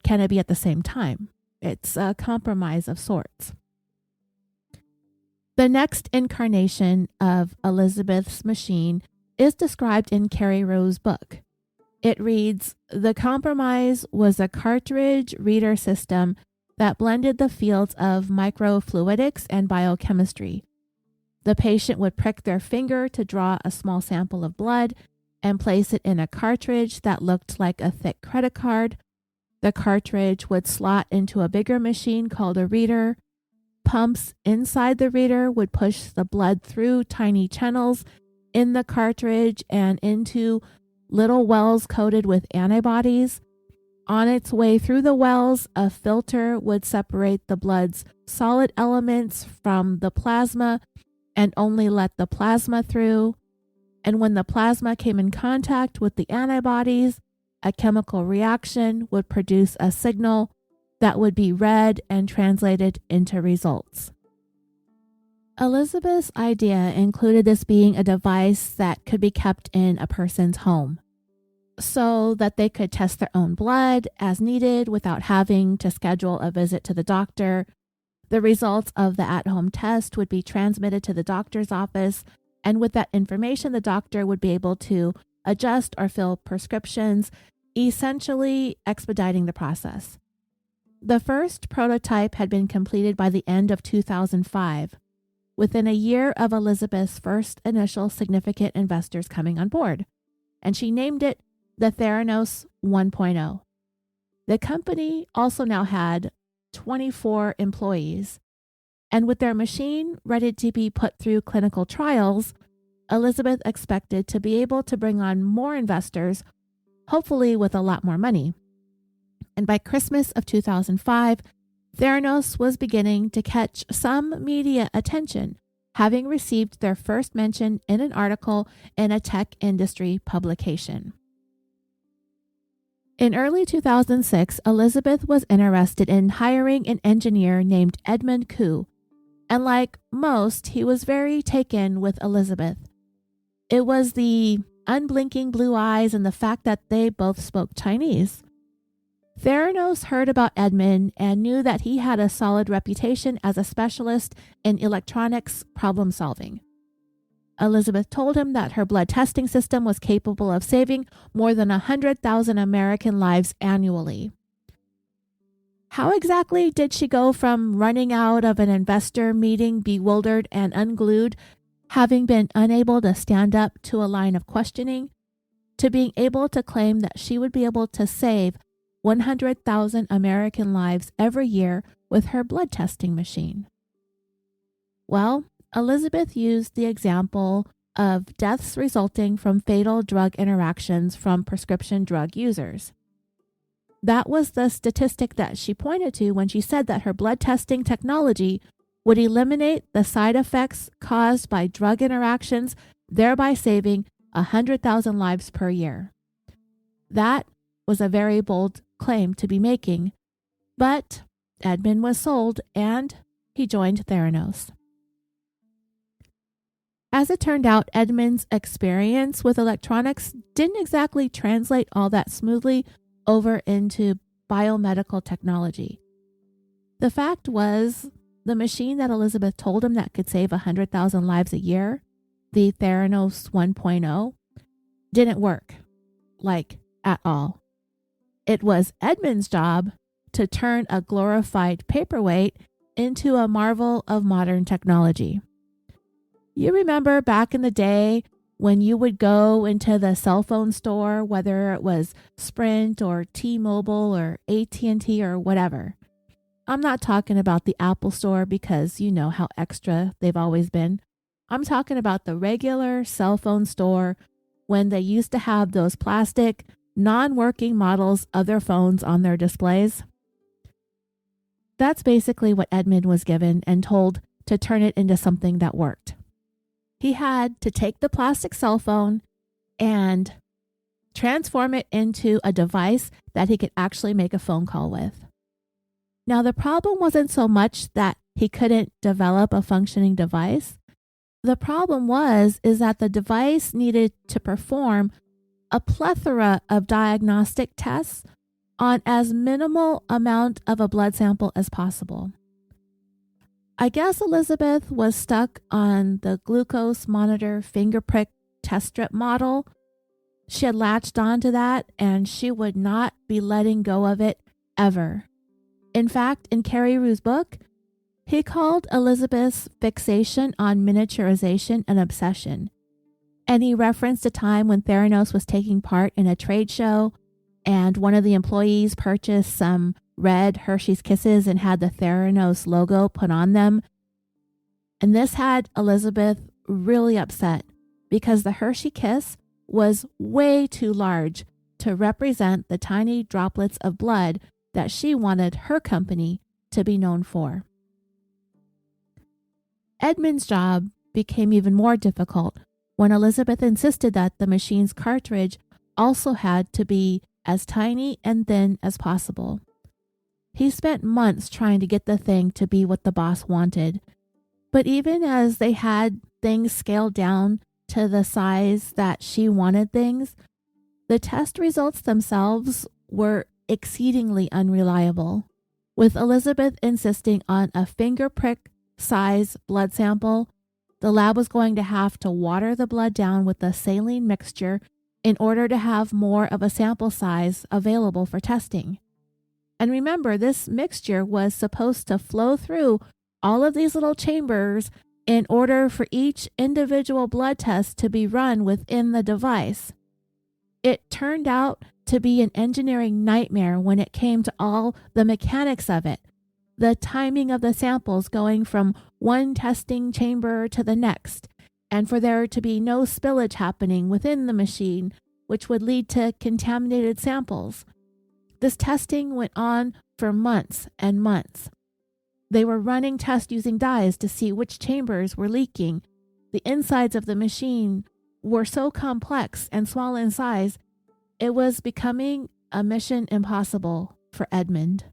can it be at the same time? It's a compromise of sorts. The next incarnation of Elizabeth's machine is described in Carrie Rowe's book. It reads, "The compromise was a cartridge reader system that blended the fields of microfluidics and biochemistry. The patient would prick their finger to draw a small sample of blood and place it in a cartridge that looked like a thick credit card. The cartridge would slot into a bigger machine called a reader. Pumps inside the reader would push the blood through tiny channels in the cartridge and into little wells coated with antibodies. On its way through the wells, a filter would separate the blood's solid elements from the plasma and only let the plasma through. And when the plasma came in contact with the antibodies, a chemical reaction would produce a signal that would be read and translated into results." Elizabeth's idea included this being a device that could be kept in a person's home, so that they could test their own blood as needed without having to schedule a visit to the doctor. The results of the at-home test would be transmitted to the doctor's office, and with that information, the doctor would be able to adjust or fill prescriptions, essentially expediting the process. The first prototype had been completed by the end of 2005, within a year of Elizabeth's first initial significant investors coming on board, and she named it the Theranos 1.0. The company also now had 24 employees, and with their machine ready to be put through clinical trials, Elizabeth expected to be able to bring on more investors, hopefully with a lot more money. And by Christmas of 2005, Theranos was beginning to catch some media attention, having received their first mention in an article in a tech industry publication. In early 2006, Elizabeth was interested in hiring an engineer named Edmund Koo, and like most, he was very taken with Elizabeth. It was the unblinking blue eyes and the fact that they both spoke Chinese. Theranos heard about Edmund and knew that he had a solid reputation as a specialist in electronics problem solving. Elizabeth told him that her blood testing system was capable of saving more than 100,000 American lives annually. How exactly did she go from running out of an investor meeting bewildered and unglued, having been unable to stand up to a line of questioning, to being able to claim that she would be able to save 100,000 American lives every year with her blood testing machine? Well, Elizabeth used the example of deaths resulting from fatal drug interactions from prescription drug users. That was the statistic that she pointed to when she said that her blood testing technology would eliminate the side effects caused by drug interactions, thereby saving 100,000 lives per year. That was a very bold claim to be making, but Edmund was sold and he joined Theranos. As it turned out, Edmund's experience with electronics didn't exactly translate all that smoothly over into biomedical technology. The fact was, the machine that Elizabeth told him that could save 100,000 lives a year, the Theranos 1.0, didn't work, at all. It was Edmund's job to turn a glorified paperweight into a marvel of modern technology. You remember back in the day when you would go into the cell phone store, whether it was Sprint or T-Mobile or AT&T or whatever. I'm not talking about the Apple store because you know how extra they've always been. I'm talking about the regular cell phone store when they used to have those plastic, non-working models of their phones on their displays. That's basically what Edmund was given and told to turn it into something that worked. He had to take the plastic cell phone and transform it into a device that he could actually make a phone call with. Now, the problem wasn't so much that he couldn't develop a functioning device. The problem is that the device needed to perform a plethora of diagnostic tests on as minimal amount of a blood sample as possible. I guess Elizabeth was stuck on the glucose monitor finger prick test strip model. She had latched onto that and she would not be letting go of it ever. In fact, in Carrie Rue's book, he called Elizabeth's fixation on miniaturization an obsession. And he referenced a time when Theranos was taking part in a trade show and one of the employees purchased some red Hershey's Kisses and had the Theranos logo put on them. And this had Elizabeth really upset because the Hershey Kiss was way too large to represent the tiny droplets of blood that she wanted her company to be known for. Edmund's job became even more difficult when Elizabeth insisted that the machine's cartridge also had to be as tiny and thin as possible. He spent months trying to get the thing to be what the boss wanted, but even as they had things scaled down to the size that she wanted things, the test results themselves were exceedingly unreliable, with Elizabeth insisting on a finger prick size blood sample. The lab was going to have to water the blood down with a saline mixture in order to have more of a sample size available for testing. And remember, this mixture was supposed to flow through all of these little chambers in order for each individual blood test to be run within the device. It turned out to be an engineering nightmare when it came to all the mechanics of it. The timing of the samples going from one testing chamber to the next, and for there to be no spillage happening within the machine, which would lead to contaminated samples. This testing went on for months and months. They were running tests using dyes to see which chambers were leaking. The insides of the machine were so complex and small in size, it was becoming a mission impossible for Edmund.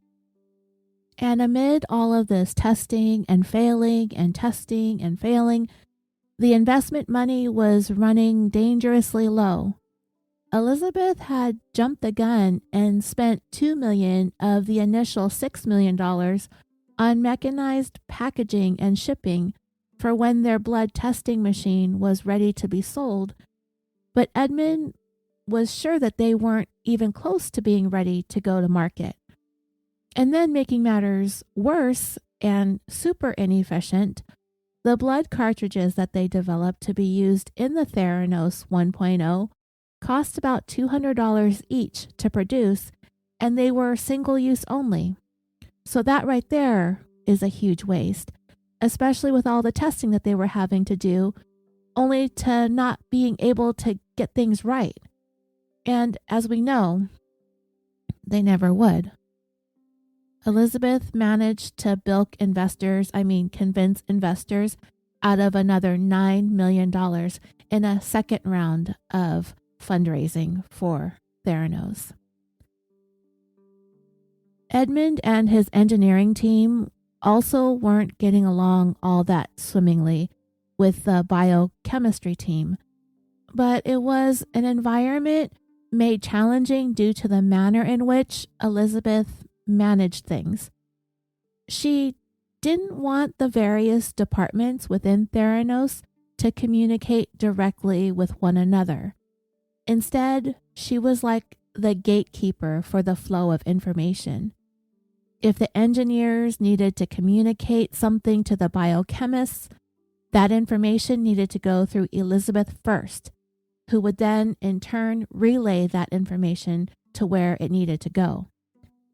And amid all of this testing and failing and testing and failing, the investment money was running dangerously low. Elizabeth had jumped the gun and spent $2 million of the initial $6 million on mechanized packaging and shipping for when their blood testing machine was ready to be sold. But Edmund was sure that they weren't even close to being ready to go to market. And then, making matters worse and super inefficient, the blood cartridges that they developed to be used in the Theranos 1.0 cost about $200 each to produce, and they were single-use only. So that right there is a huge waste, especially with all the testing that they were having to do, only to not being able to get things right. And as we know, they never would. Elizabeth managed to convince investors out of another $9 million in a second round of fundraising for Theranos. Edmund and his engineering team also weren't getting along all that swimmingly with the biochemistry team, but it was an environment made challenging due to the manner in which Elizabeth managed things. She didn't want the various departments within Theranos to communicate directly with one another. Instead, she was like the gatekeeper for the flow of information. If the engineers needed to communicate something to the biochemists, that information needed to go through Elizabeth first, who would then in turn relay that information to where it needed to go.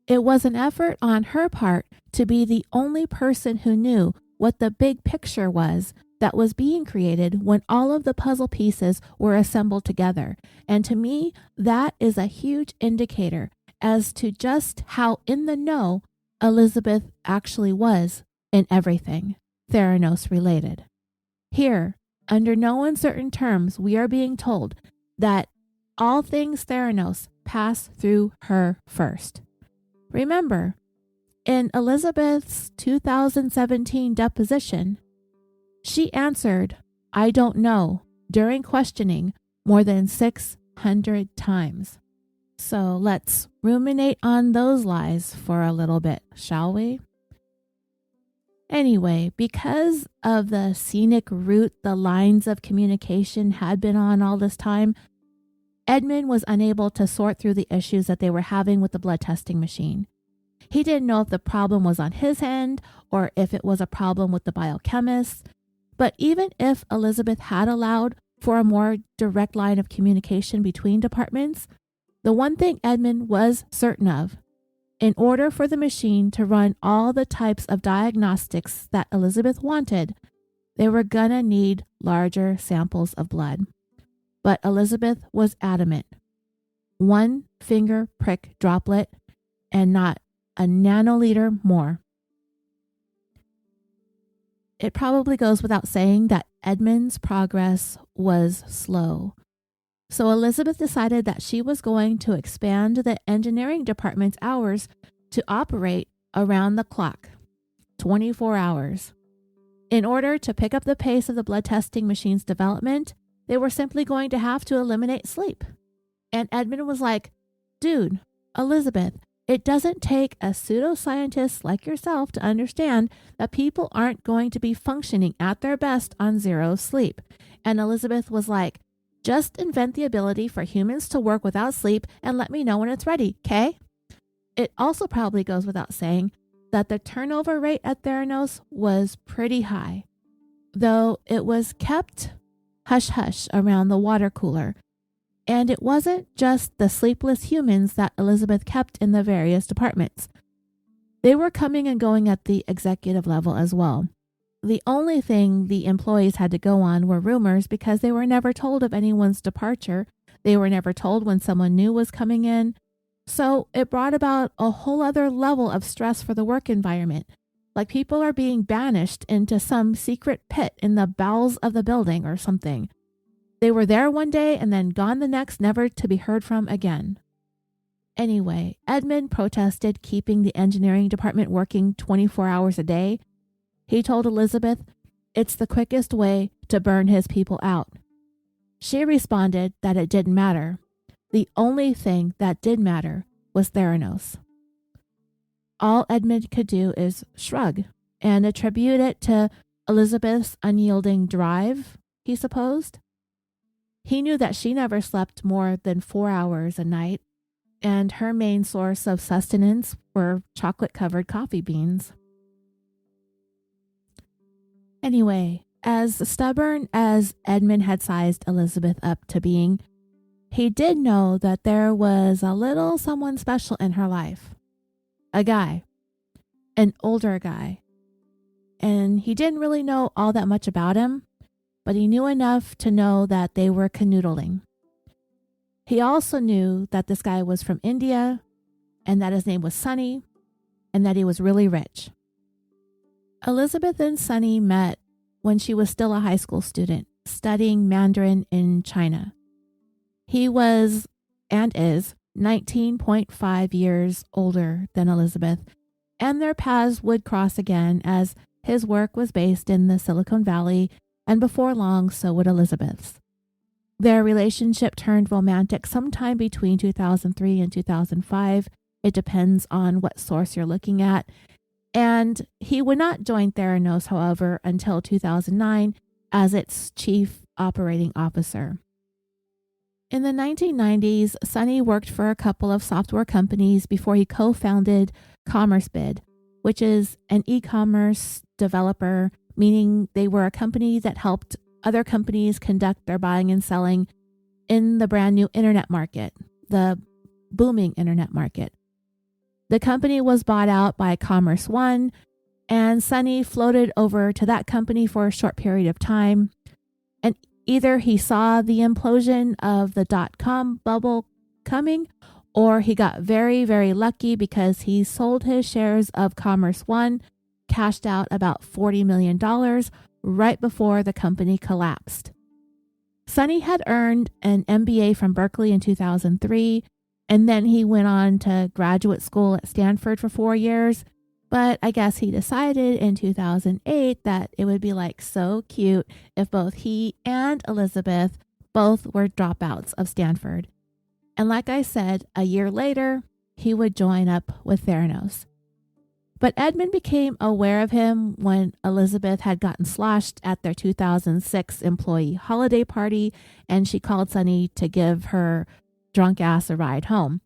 It was an effort on her part to be the only person who knew what the big picture was that was being created when all of the puzzle pieces were assembled together. And to me, that is a huge indicator as to just how in the know Elizabeth actually was in everything Theranos related. Here, under no uncertain terms, we are being told that all things Theranos pass through her first. Remember, in Elizabeth's 2017 deposition, she answered, "I don't know," during questioning more than 600 times. So let's ruminate on those lies for a little bit, shall we? Anyway, because of the scenic route the lines of communication had been on all this time, Edmund was unable to sort through the issues that they were having with the blood testing machine. He didn't know if the problem was on his end or if it was a problem with the biochemists. But even if Elizabeth had allowed for a more direct line of communication between departments, the one thing Edmund was certain of, in order for the machine to run all the types of diagnostics that Elizabeth wanted, they were gonna need larger samples of blood. But Elizabeth was adamant. 1 finger prick droplet and not a nanoliter more. It probably goes without saying that Edmund's progress was slow. So Elizabeth decided that she was going to expand the engineering department's hours to operate around the clock, 24 hours. In order to pick up the pace of the blood testing machine's development, they were simply going to have to eliminate sleep. And Edmund was like, "Dude, Elizabeth, it doesn't take a pseudoscientist like yourself to understand that people aren't going to be functioning at their best on 0 sleep." And Elizabeth was like, "Just invent the ability for humans to work without sleep and let me know when it's ready, okay?" It also probably goes without saying that the turnover rate at Theranos was pretty high, though it was kept hush-hush around the water cooler. And it wasn't just the sleepless humans that Elizabeth kept in the various departments. They were coming and going at the executive level as well. The only thing the employees had to go on were rumors because they were never told of anyone's departure. They were never told when someone new was coming in. So it brought about a whole other level of stress for the work environment. Like people are being banished into some secret pit in the bowels of the building or something. They were there one day and then gone the next, never to be heard from again. Anyway, Edmund protested keeping the engineering department working 24 hours a day. He told Elizabeth it's the quickest way to burn his people out. She responded that it didn't matter. The only thing that did matter was Theranos. All Edmund could do is shrug and attribute it to Elizabeth's unyielding drive, he supposed. He knew that she never slept more than 4 hours a night, and her main source of sustenance were chocolate-covered coffee beans. Anyway, as stubborn as Edmund had sized Elizabeth up to being, he did know that there was a little someone special in her life. A guy. An older guy. And he didn't really know all that much about him, but he knew enough to know that they were canoodling. He also knew that this guy was from India, and that his name was Sonny, and that he was really rich. Elizabeth and Sonny met when she was still a high school student, studying Mandarin in China. He was, and is, 19.5 years older than Elizabeth, and their paths would cross again as his work was based in the Silicon Valley, and before long, so would Elizabeth's. Their relationship turned romantic sometime between 2003 and 2005. It depends on what source you're looking at. And he would not join Theranos, however, until 2009 as its chief operating officer. In the 1990s, Sonny worked for a couple of software companies before he co-founded CommerceBid, which is an e-commerce developer, meaning they were a company that helped other companies conduct their buying and selling in the brand new internet market, the booming internet market. The company was bought out by Commerce One, and Sonny floated over to that company for a short period of time. And either he saw the implosion of the .com bubble coming, or he got very, very lucky because he sold his shares of Commerce One, cashed out about $40 million right before the company collapsed. Sonny had earned an MBA from Berkeley in 2003, and then he went on to graduate school at Stanford for 4 years. But I guess he decided in 2008 that it would be like so cute if both he and Elizabeth both were dropouts of Stanford. And like I said, a year later, he would join up with Theranos. But Edmund became aware of him when Elizabeth had gotten sloshed at their 2006 employee holiday party, and she called Sonny to give her drunk ass a ride home.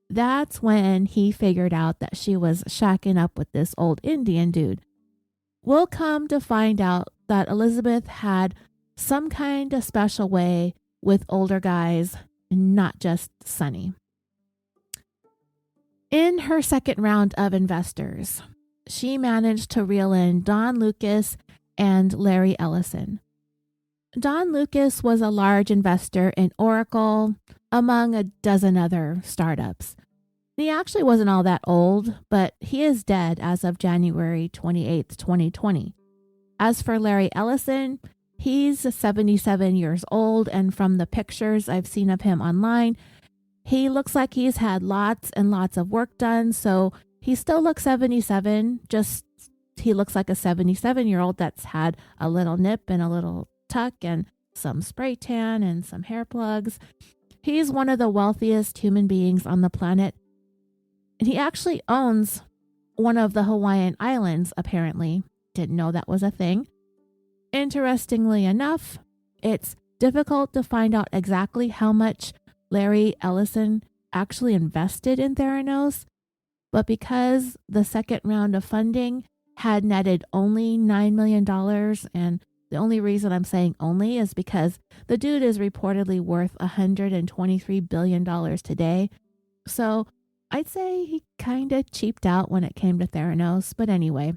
That's when he figured out that she was shacking up with this old Indian dude. We'll come to find out that Elizabeth had some kind of special way with older guys, not just Sonny. In her second round of investors, she managed to reel in Don Lucas and Larry Ellison. Don Lucas was a large investor in Oracle, among a dozen other startups. He actually wasn't all that old, but he is dead as of January 28th, 2020. As for Larry Ellison, he's 77 years old, and from the pictures I've seen of him online, he looks like he's had lots and lots of work done, so he still looks 77, just he looks like a 77-year-old that's had a little nip and a little tuck and some spray tan and some hair plugs. He's one of the wealthiest human beings on the planet, and he actually owns one of the Hawaiian Islands, apparently. Didn't know that was a thing. Interestingly enough, it's difficult to find out exactly how much Larry Ellison actually invested in Theranos, but because the second round of funding had netted only $9 million, and the only reason I'm saying only is because the dude is reportedly worth $123 billion today. So I'd say he kind of cheaped out when it came to Theranos, but anyway.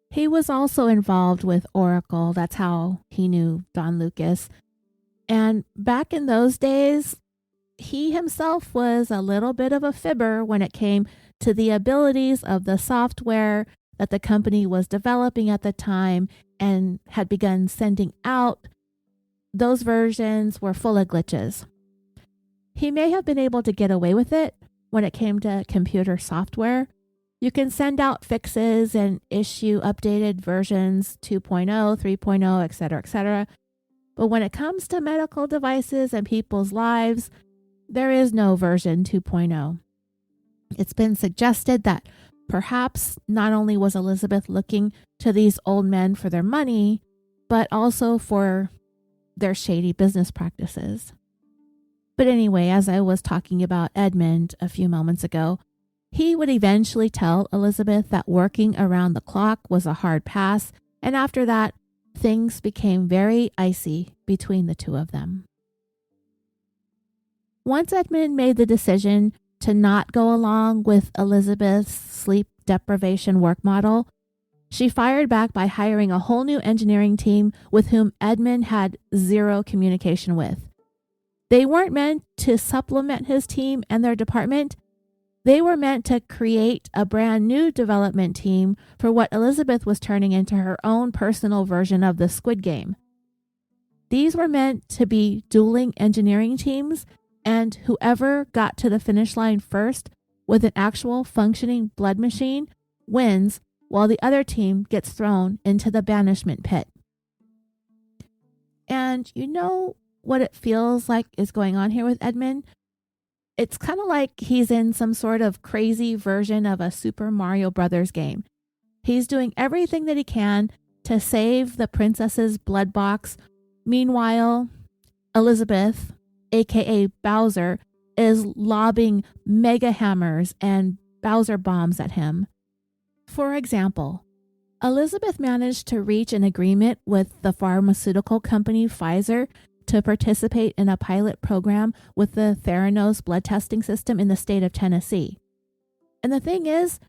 He was also involved with Oracle. That's how he knew Don Lucas. And back in those days, he himself was a little bit of a fibber when it came to the abilities of the software that the company was developing at the time and had begun sending out. Those versions were full of glitches. He may have been able to get away with it when it came to computer software. You can send out fixes and issue updated versions 2.0, 3.0, etc., etc. But when it comes to medical devices and people's lives, there is no version 2.0. It's been suggested that perhaps not only was Elizabeth looking to these old men for their money, but also for their shady business practices. But anyway, as I was talking about Edmund a few moments ago, he would eventually tell Elizabeth that working around the clock was a hard pass, and after that, things became very icy between the two of them. Once Edmund made the decision to not go along with Elizabeth's sleep deprivation work model, she fired back by hiring a whole new engineering team with whom Edmund had zero communication with. They weren't meant to supplement his team and their department. They were meant to create a brand new development team for what Elizabeth was turning into her own personal version of the Squid Game. These were meant to be dueling engineering teams, and whoever got to the finish line first with an actual functioning blood machine wins, while the other team gets thrown into the banishment pit. And you know what it feels like is going on here with Edmund? It's kind of like he's in some sort of crazy version of a Super Mario Brothers game. He's doing everything that he can to save the princess's blood box. Meanwhile, Elizabeth, aka Bowser, is lobbing mega hammers and Bowser bombs at him. For example, Elizabeth managed to reach an agreement with the pharmaceutical company Pfizer to participate in a pilot program with the Theranos blood testing system in the state of Tennessee. And the thing is,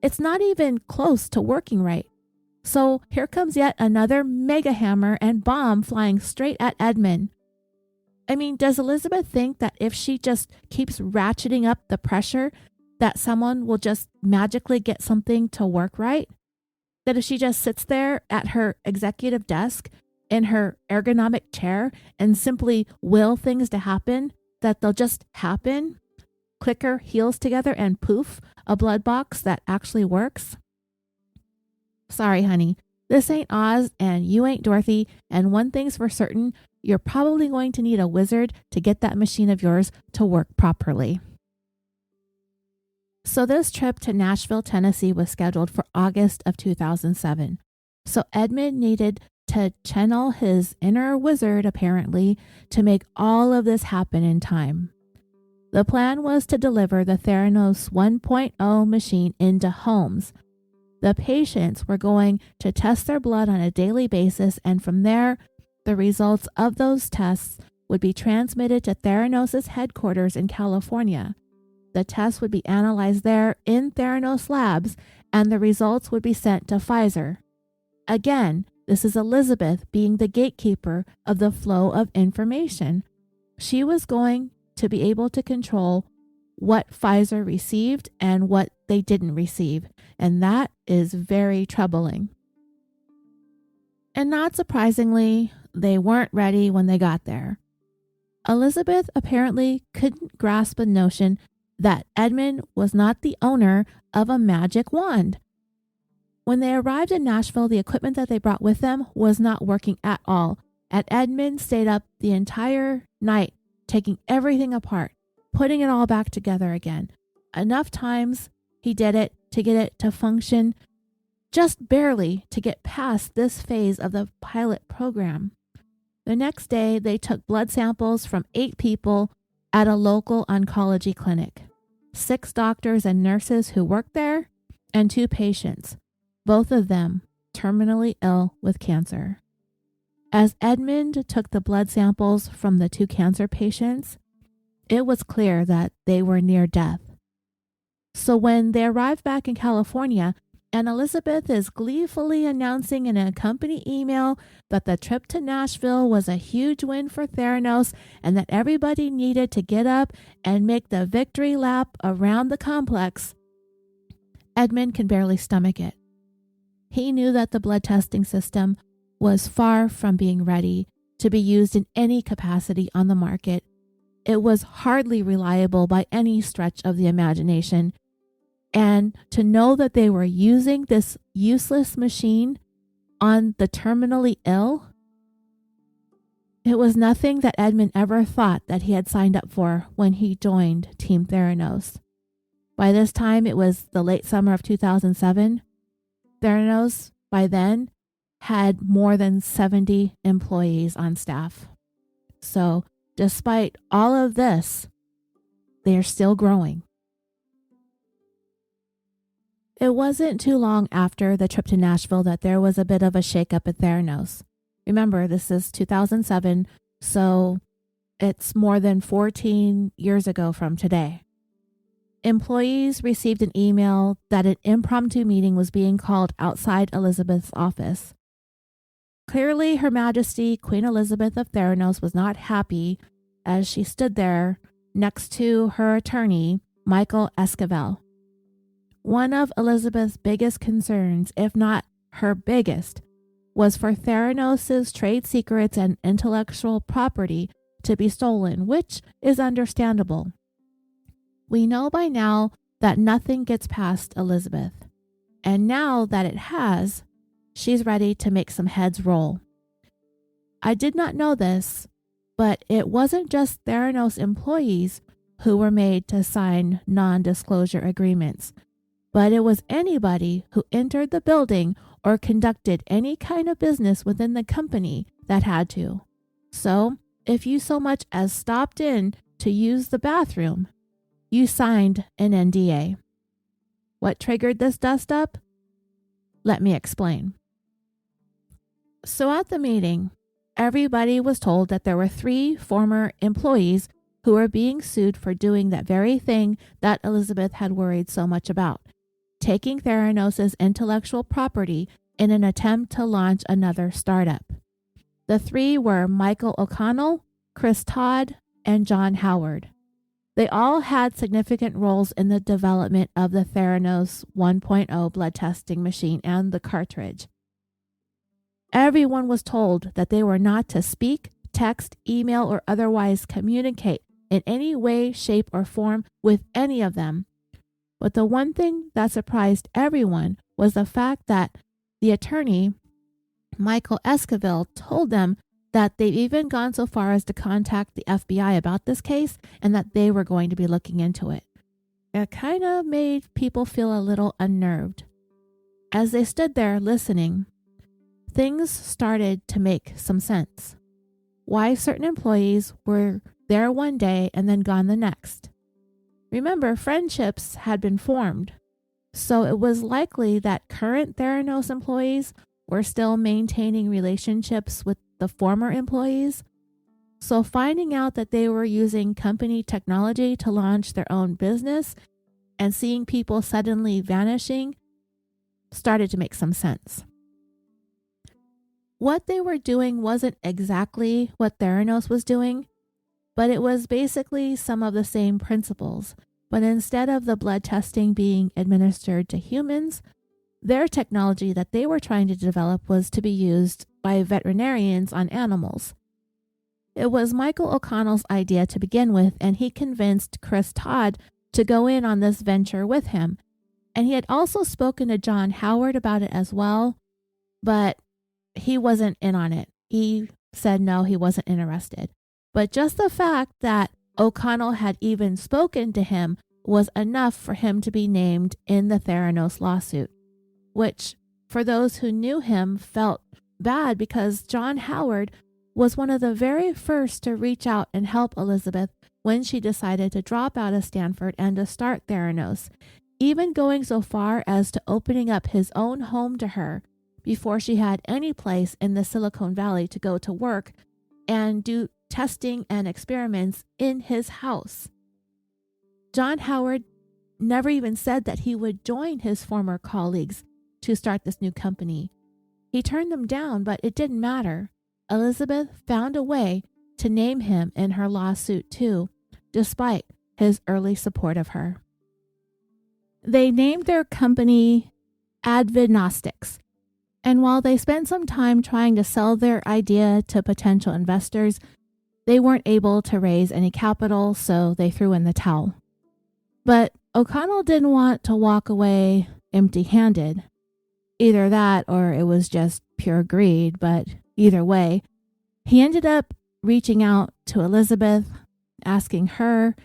it's not even close to working right. So here comes yet another mega hammer and bomb flying straight at Edmund. I mean, does Elizabeth think that if she just keeps ratcheting up the pressure, that someone will just magically get something to work right? That if she just sits there at her executive desk in her ergonomic chair and simply will things to happen, that they'll just happen? Click her heels together and poof, a blood box that actually works? Sorry, honey. This ain't Oz and you ain't Dorothy, and one thing's for certain, you're probably going to need a wizard to get that machine of yours to work properly. So this trip to Nashville, Tennessee was scheduled for August of 2007. So Edmund needed to channel his inner wizard, apparently, to make all of this happen in time. The plan was to deliver the Theranos 1.0 machine into homes. The patients were going to test their blood on a daily basis, and from there, the results of those tests would be transmitted to Theranos' headquarters in California. The tests would be analyzed there in Theranos labs, and the results would be sent to Pfizer. Again, this is Elizabeth being the gatekeeper of the flow of information. She was going to be able to control what Pfizer received and what they didn't receive, and that is very troubling. And not surprisingly, they weren't ready when they got there. Elizabeth apparently couldn't grasp the notion that Edmund was not the owner of a magic wand. When they arrived in Nashville, the equipment that they brought with them was not working at all, and Edmund stayed up the entire night, taking everything apart, putting it all back together again. Enough times he did it to get it to function, just barely to get past this phase of the pilot program. The next day, they took blood samples from 8 people at a local oncology clinic, 6 doctors and nurses who worked there, and 2 patients, both of them terminally ill with cancer. As Edmund took the blood samples from the 2 cancer patients, it was clear that they were near death. So when they arrived back in California, and Elizabeth is gleefully announcing in a company email that the trip to Nashville was a huge win for Theranos and that everybody needed to get up and make the victory lap around the complex, Edmund can barely stomach it. He knew that the blood testing system was far from being ready to be used in any capacity on the market. It was hardly reliable by any stretch of the imagination. And to know that they were using this useless machine on the terminally ill, it was nothing that Edmund ever thought that he had signed up for when he joined Team Theranos. By this time, it was the late summer of 2007. Theranos, by then, had more than 70 employees on staff. So, despite all of this, they are still growing. It wasn't too long after the trip to Nashville that there was a bit of a shakeup at Theranos. Remember, this is 2007, so it's more than 14 years ago from today. Employees received an email that an impromptu meeting was being called outside Elizabeth's office. Clearly, Her Majesty Queen Elizabeth of Theranos was not happy as she stood there next to her attorney, Michael Esquivel. One of Elizabeth's biggest concerns, if not her biggest, was for Theranos' trade secrets and intellectual property to be stolen, which is understandable. We know by now that nothing gets past Elizabeth, and now that it has, she's ready to make some heads roll. I did not know this, but it wasn't just Theranos employees who were made to sign non-disclosure agreements, but it was anybody who entered the building or conducted any kind of business within the company that had to. So, if you so much as stopped in to use the bathroom, you signed an NDA. What triggered this dust up? Let me explain. So at the meeting, everybody was told that there were 3 former employees who were being sued for doing that very thing that Elizabeth had worried so much about, taking Theranos' intellectual property in an attempt to launch another startup. The 3 were Michael O'Connell, Chris Todd, and John Howard. They all had significant roles in the development of the Theranos 1.0 blood testing machine and the cartridge. Everyone was told that they were not to speak, text, email, or otherwise communicate in any way, shape, or form with any of them. But the one thing that surprised everyone was the fact that the attorney, Michael Esquivel, told them that they've even gone so far as to contact the FBI about this case and that they were going to be looking into it. It kind of made people feel a little unnerved. As they stood there listening, things started to make some sense. Why certain employees were there one day and then gone the next. Remember, friendships had been formed, so it was likely that current Theranos employees were still maintaining relationships with the former employees. So finding out that they were using company technology to launch their own business and seeing people suddenly vanishing started to make some sense. What they were doing wasn't exactly what Theranos was doing, but it was basically some of the same principles. But instead of the blood testing being administered to humans, their technology that they were trying to develop was to be used by veterinarians on animals. It was Michael O'Connell's idea to begin with, and he convinced Chris Todd to go in on this venture with him. And he had also spoken to John Howard about it as well, but he wasn't in on it. He said no, he wasn't interested. But just the fact that O'Connell had even spoken to him was enough for him to be named in the Theranos lawsuit, which, for those who knew him, felt bad because John Howard was one of the very first to reach out and help Elizabeth when she decided to drop out of Stanford and to start Theranos, even going so far as to opening up his own home to her before she had any place in the Silicon Valley to go to work and do testing and experiments in his house. John Howard never even said that he would join his former colleagues to start this new company. He turned them down, but it didn't matter. Elizabeth found a way to name him in her lawsuit too, despite his early support of her. They named their company Diagnostics, and while they spent some time trying to sell their idea to potential investors, they weren't able to raise any capital, so they threw in the towel. But O'Connell didn't want to walk away empty-handed. Either that or it was just pure greed, but either way, he ended up reaching out to Elizabeth, asking her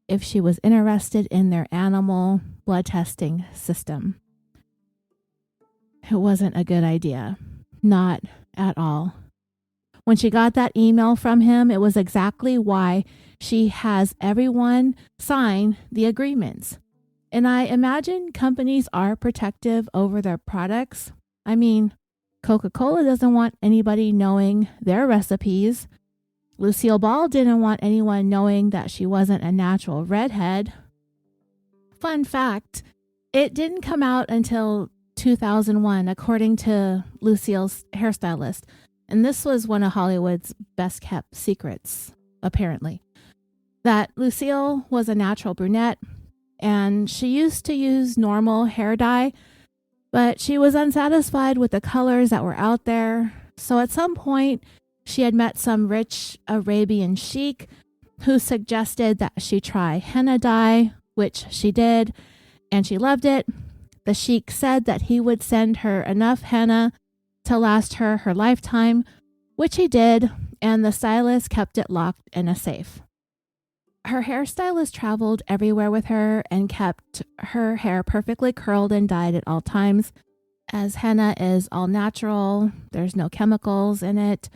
if she was interested in their animal blood testing system. It wasn't a good idea. Not at all. When she got that email from him, it was exactly why she has everyone sign the agreements. And I imagine companies are protective over their products. I mean, Coca-Cola doesn't want anybody knowing their recipes. Lucille Ball didn't want anyone knowing that she wasn't a natural redhead. Fun fact, it didn't come out until 2001, according to Lucille's hairstylist. And this was one of Hollywood's best kept secrets, apparently. That Lucille was a natural brunette, and she used to use normal hair dye, but she was unsatisfied with the colors that were out there. So at some point, she had met some rich Arabian sheik who suggested that she try henna dye, which she did, and she loved it. The sheik said that he would send her enough henna to last her lifetime, which he did, and the stylist kept it locked in a safe. Her hairstylist traveled everywhere with her and kept her hair perfectly curled and dyed at all times, as henna is all natural, there's no chemicals in it.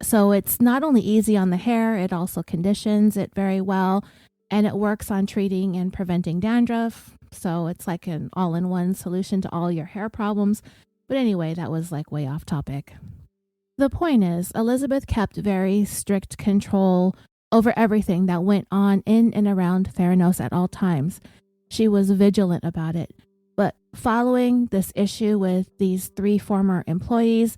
So it's not only easy on the hair, it also conditions it very well, and it works on treating and preventing dandruff, So it's like an all-in-one solution to all your hair problems. But anyway, that was like way off topic. The point is, Elizabeth kept very strict control over everything that went on in and around Theranos at all times. She was vigilant about it. But following this issue with these 3 former employees,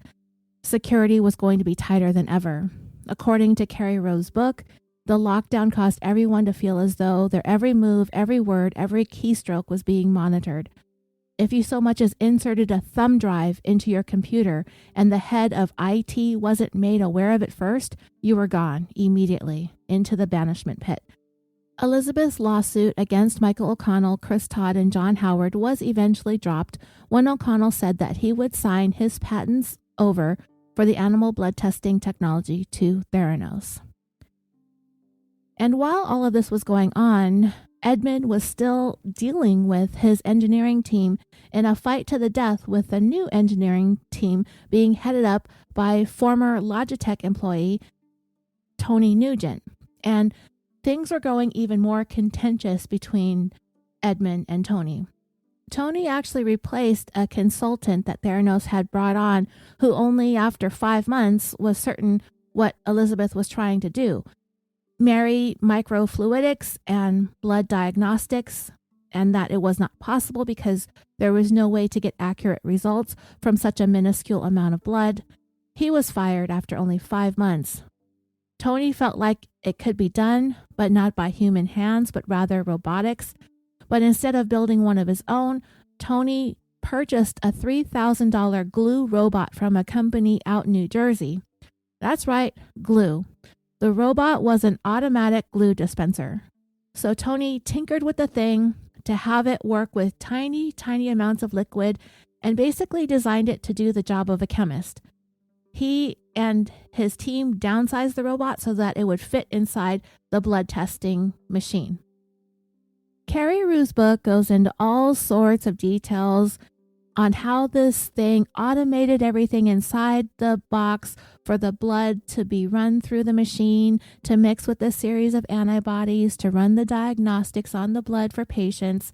security was going to be tighter than ever. According to Carrie Rowe's book, the lockdown caused everyone to feel as though their every move, every word, every keystroke was being monitored. If you so much as inserted a thumb drive into your computer and the head of IT wasn't made aware of it first, you were gone immediately into the banishment pit. Elizabeth's lawsuit against Michael O'Connell, Chris Todd, and John Howard was eventually dropped when O'Connell said that he would sign his patents over for the animal blood testing technology to Theranos. And while all of this was going on, Edmund was still dealing with his engineering team in a fight to the death with the new engineering team being headed up by former Logitech employee Tony Nugent. And things were going even more contentious between Edmund and Tony. Tony actually replaced a consultant that Theranos had brought on who only after 5 months was certain what Elizabeth was trying to do. Marry microfluidics and blood diagnostics, and that it was not possible because there was no way to get accurate results from such a minuscule amount of blood. He was fired after only 5 months. Tony felt like it could be done, but not by human hands, but rather robotics. But instead of building one of his own, Tony purchased a $3,000 glue robot from a company out in New Jersey. That's right, glue. The robot was an automatic glue dispenser. So Tony tinkered with the thing to have it work with tiny, tiny amounts of liquid and basically designed it to do the job of a chemist. He and his team downsized the robot so that it would fit inside the blood testing machine. Carrie Rowe's book goes into all sorts of details on how this thing automated everything inside the box for the blood to be run through the machine, to mix with a series of antibodies, to run the diagnostics on the blood for patients.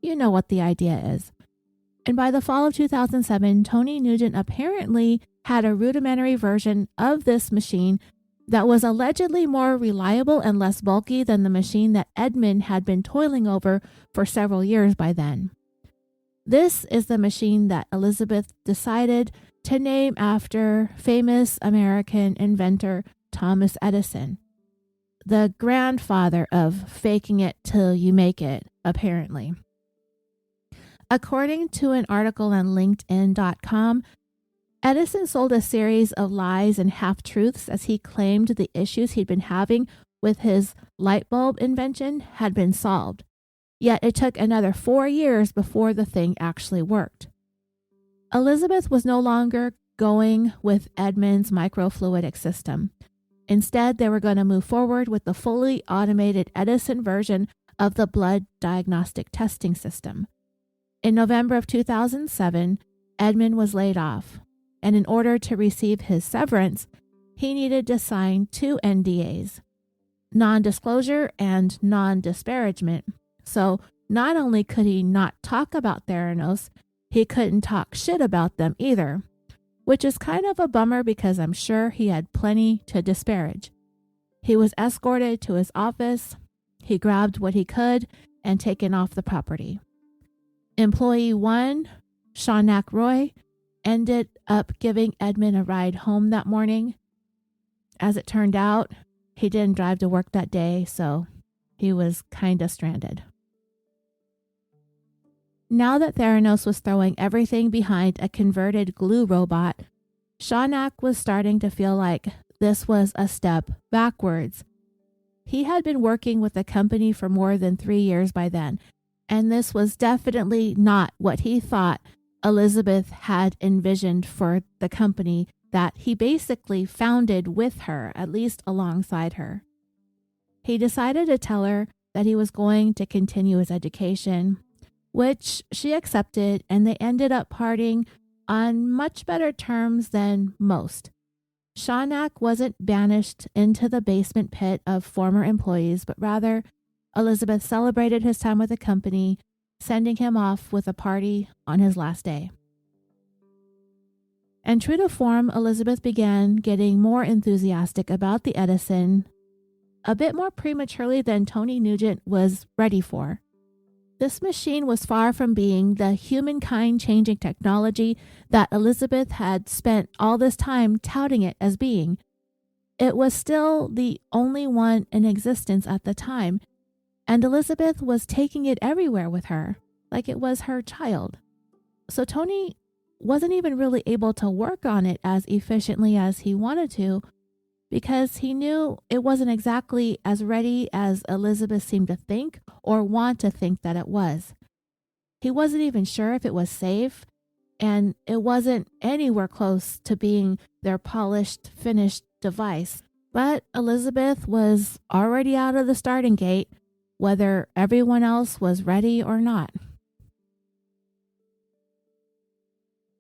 You know what the idea is. And by the fall of 2007, Tony Nugent apparently had a rudimentary version of this machine that was allegedly more reliable and less bulky than the machine that Edmund had been toiling over for several years by then. This is the machine that Elizabeth decided to name after famous American inventor Thomas Edison, the grandfather of faking it till you make it, apparently. According to an article on LinkedIn.com, Edison sold a series of lies and half-truths as he claimed the issues he'd been having with his light bulb invention had been solved. Yet it took another 4 years before the thing actually worked. Elizabeth was no longer going with Edmund's microfluidic system. Instead, they were going to move forward with the fully automated Edison version of the blood diagnostic testing system. In November of 2007, Edmund was laid off, and in order to receive his severance, he needed to sign 2 NDAs, non-disclosure and non-disparagement. So not only could he not talk about Theranos, he couldn't talk shit about them either, which is kind of a bummer because I'm sure he had plenty to disparage. He was escorted to his office. He grabbed what he could and taken off the property. Employee 1, Shaunak Roy, ended up giving Edmund a ride home that morning. As it turned out, he didn't drive to work that day, so he was kind of stranded. Now that Theranos was throwing everything behind a converted glue robot, Shaunak was starting to feel like this was a step backwards. He had been working with the company for more than 3 years by then, and this was definitely not what he thought Elizabeth had envisioned for the company that he basically founded with her, at least alongside her. He decided to tell her that he was going to continue his education, which she accepted, and they ended up parting on much better terms than most. Shaunak wasn't banished into the basement pit of former employees, but rather Elizabeth celebrated his time with the company, sending him off with a party on his last day. And true to form, Elizabeth began getting more enthusiastic about the Edison, a bit more prematurely than Tony Nugent was ready for. This machine was far from being the humankind-changing technology that Elizabeth had spent all this time touting it as being. It was still the only one in existence at the time, and Elizabeth was taking it everywhere with her, like it was her child. So Tony wasn't even really able to work on it as efficiently as he wanted to, because he knew it wasn't exactly as ready as Elizabeth seemed to think or want to think that it was. He wasn't even sure if it was safe, and it wasn't anywhere close to being their polished, finished device. But Elizabeth was already out of the starting gate, whether everyone else was ready or not.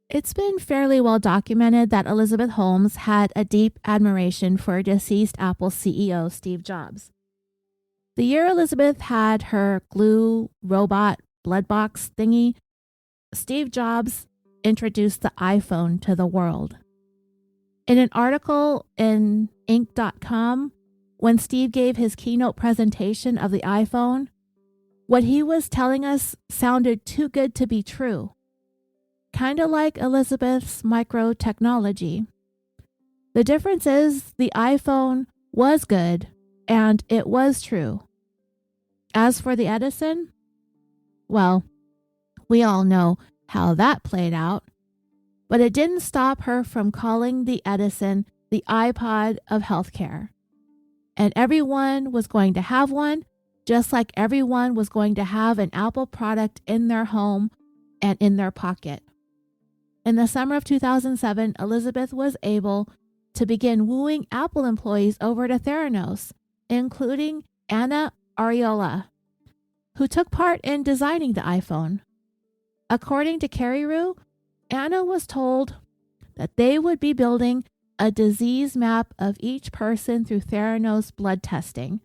It's been fairly well documented that Elizabeth Holmes had a deep admiration for deceased Apple CEO Steve Jobs. The year Elizabeth had her glue robot blood box thingy, Steve Jobs introduced the iPhone to the world. In an article in Inc.com, when Steve gave his keynote presentation of the iPhone, what he was telling us sounded too good to be true. Kind of like Elizabeth's micro-technology. The difference is the iPhone was good and it was true. As for the Edison, well, we all know how that played out, but it didn't stop her from calling the Edison the iPod of healthcare. And everyone was going to have one, just like everyone was going to have an Apple product in their home and in their pocket. In the summer of 2007, Elizabeth was able to begin wooing Apple employees over to Theranos, including Anna Ariola, who took part in designing the iPhone. According to Carrie Rue, Anna was told that they would be building a disease map of each person through Theranos blood testing.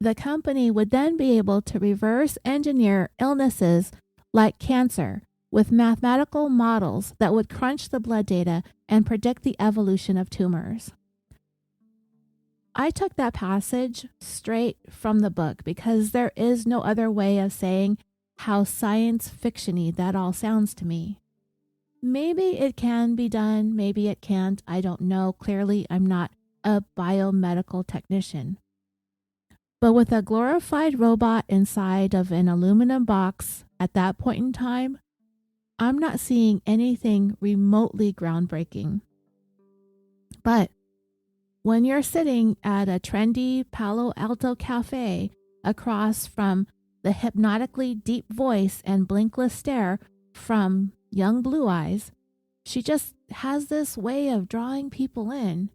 The company would then be able to reverse engineer illnesses like cancer with mathematical models that would crunch the blood data and predict the evolution of tumors. I took that passage straight from the book because there is no other way of saying how science fiction-y that all sounds to me. Maybe it can be done, maybe it can't, I don't know. Clearly, I'm not a biomedical technician. But with a glorified robot inside of an aluminum box at that point in time, I'm not seeing anything remotely groundbreaking. But when you're sitting at a trendy Palo Alto cafe across from the hypnotically deep voice and blinkless stare from young Blue Eyes, she just has this way of drawing people in.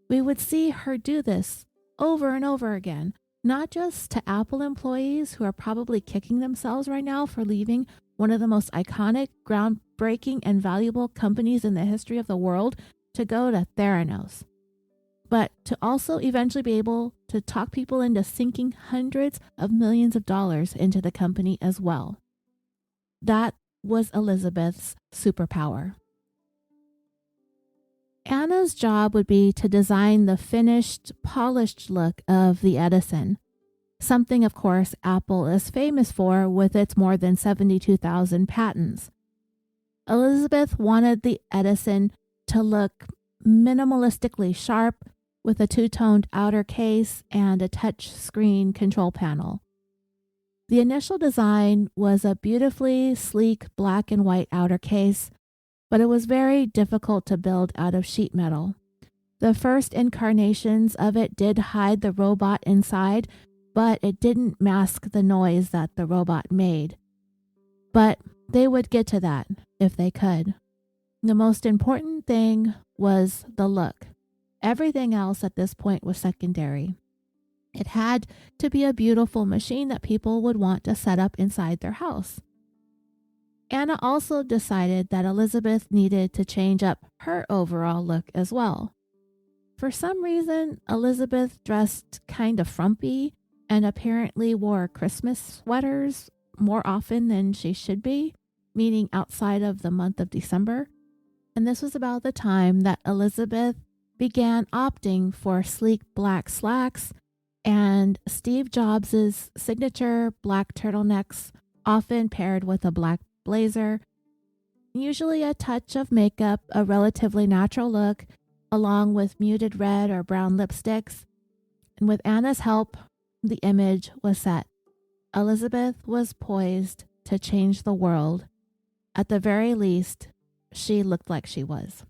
We would see her do this over and over again, not just to Apple employees who are probably kicking themselves right now for leaving one of the most iconic, groundbreaking, and valuable companies in the history of the world to go to Theranos, but to also eventually be able to talk people into sinking hundreds of millions of dollars into the company as well. That was Elizabeth's superpower. Anna's job would be to design the finished, polished look of the Edison, something, of course, Apple is famous for with its more than 72,000 patents. Elizabeth wanted the Edison to look minimalistically sharp with a two-toned outer case and a touch screen control panel. The initial design was a beautifully sleek black and white outer case, but it was very difficult to build out of sheet metal. The first incarnations of it did hide the robot inside, but it didn't mask the noise that the robot made. But they would get to that if they could. The most important thing was the look. Everything else at this point was secondary. It had to be a beautiful machine that people would want to set up inside their house. Anna also decided that Elizabeth needed to change up her overall look as well. For some reason, Elizabeth dressed kind of frumpy and apparently wore Christmas sweaters more often than she should be, meaning outside of the month of December. And this was about the time that Elizabeth began opting for sleek black slacks and Steve Jobs' signature black turtlenecks, often paired with a black blazer, usually a touch of makeup, a relatively natural look, along with muted red or brown lipsticks. And with Anna's help, the image was set. Elizabeth was poised to change the world. At the very least, she looked like she was.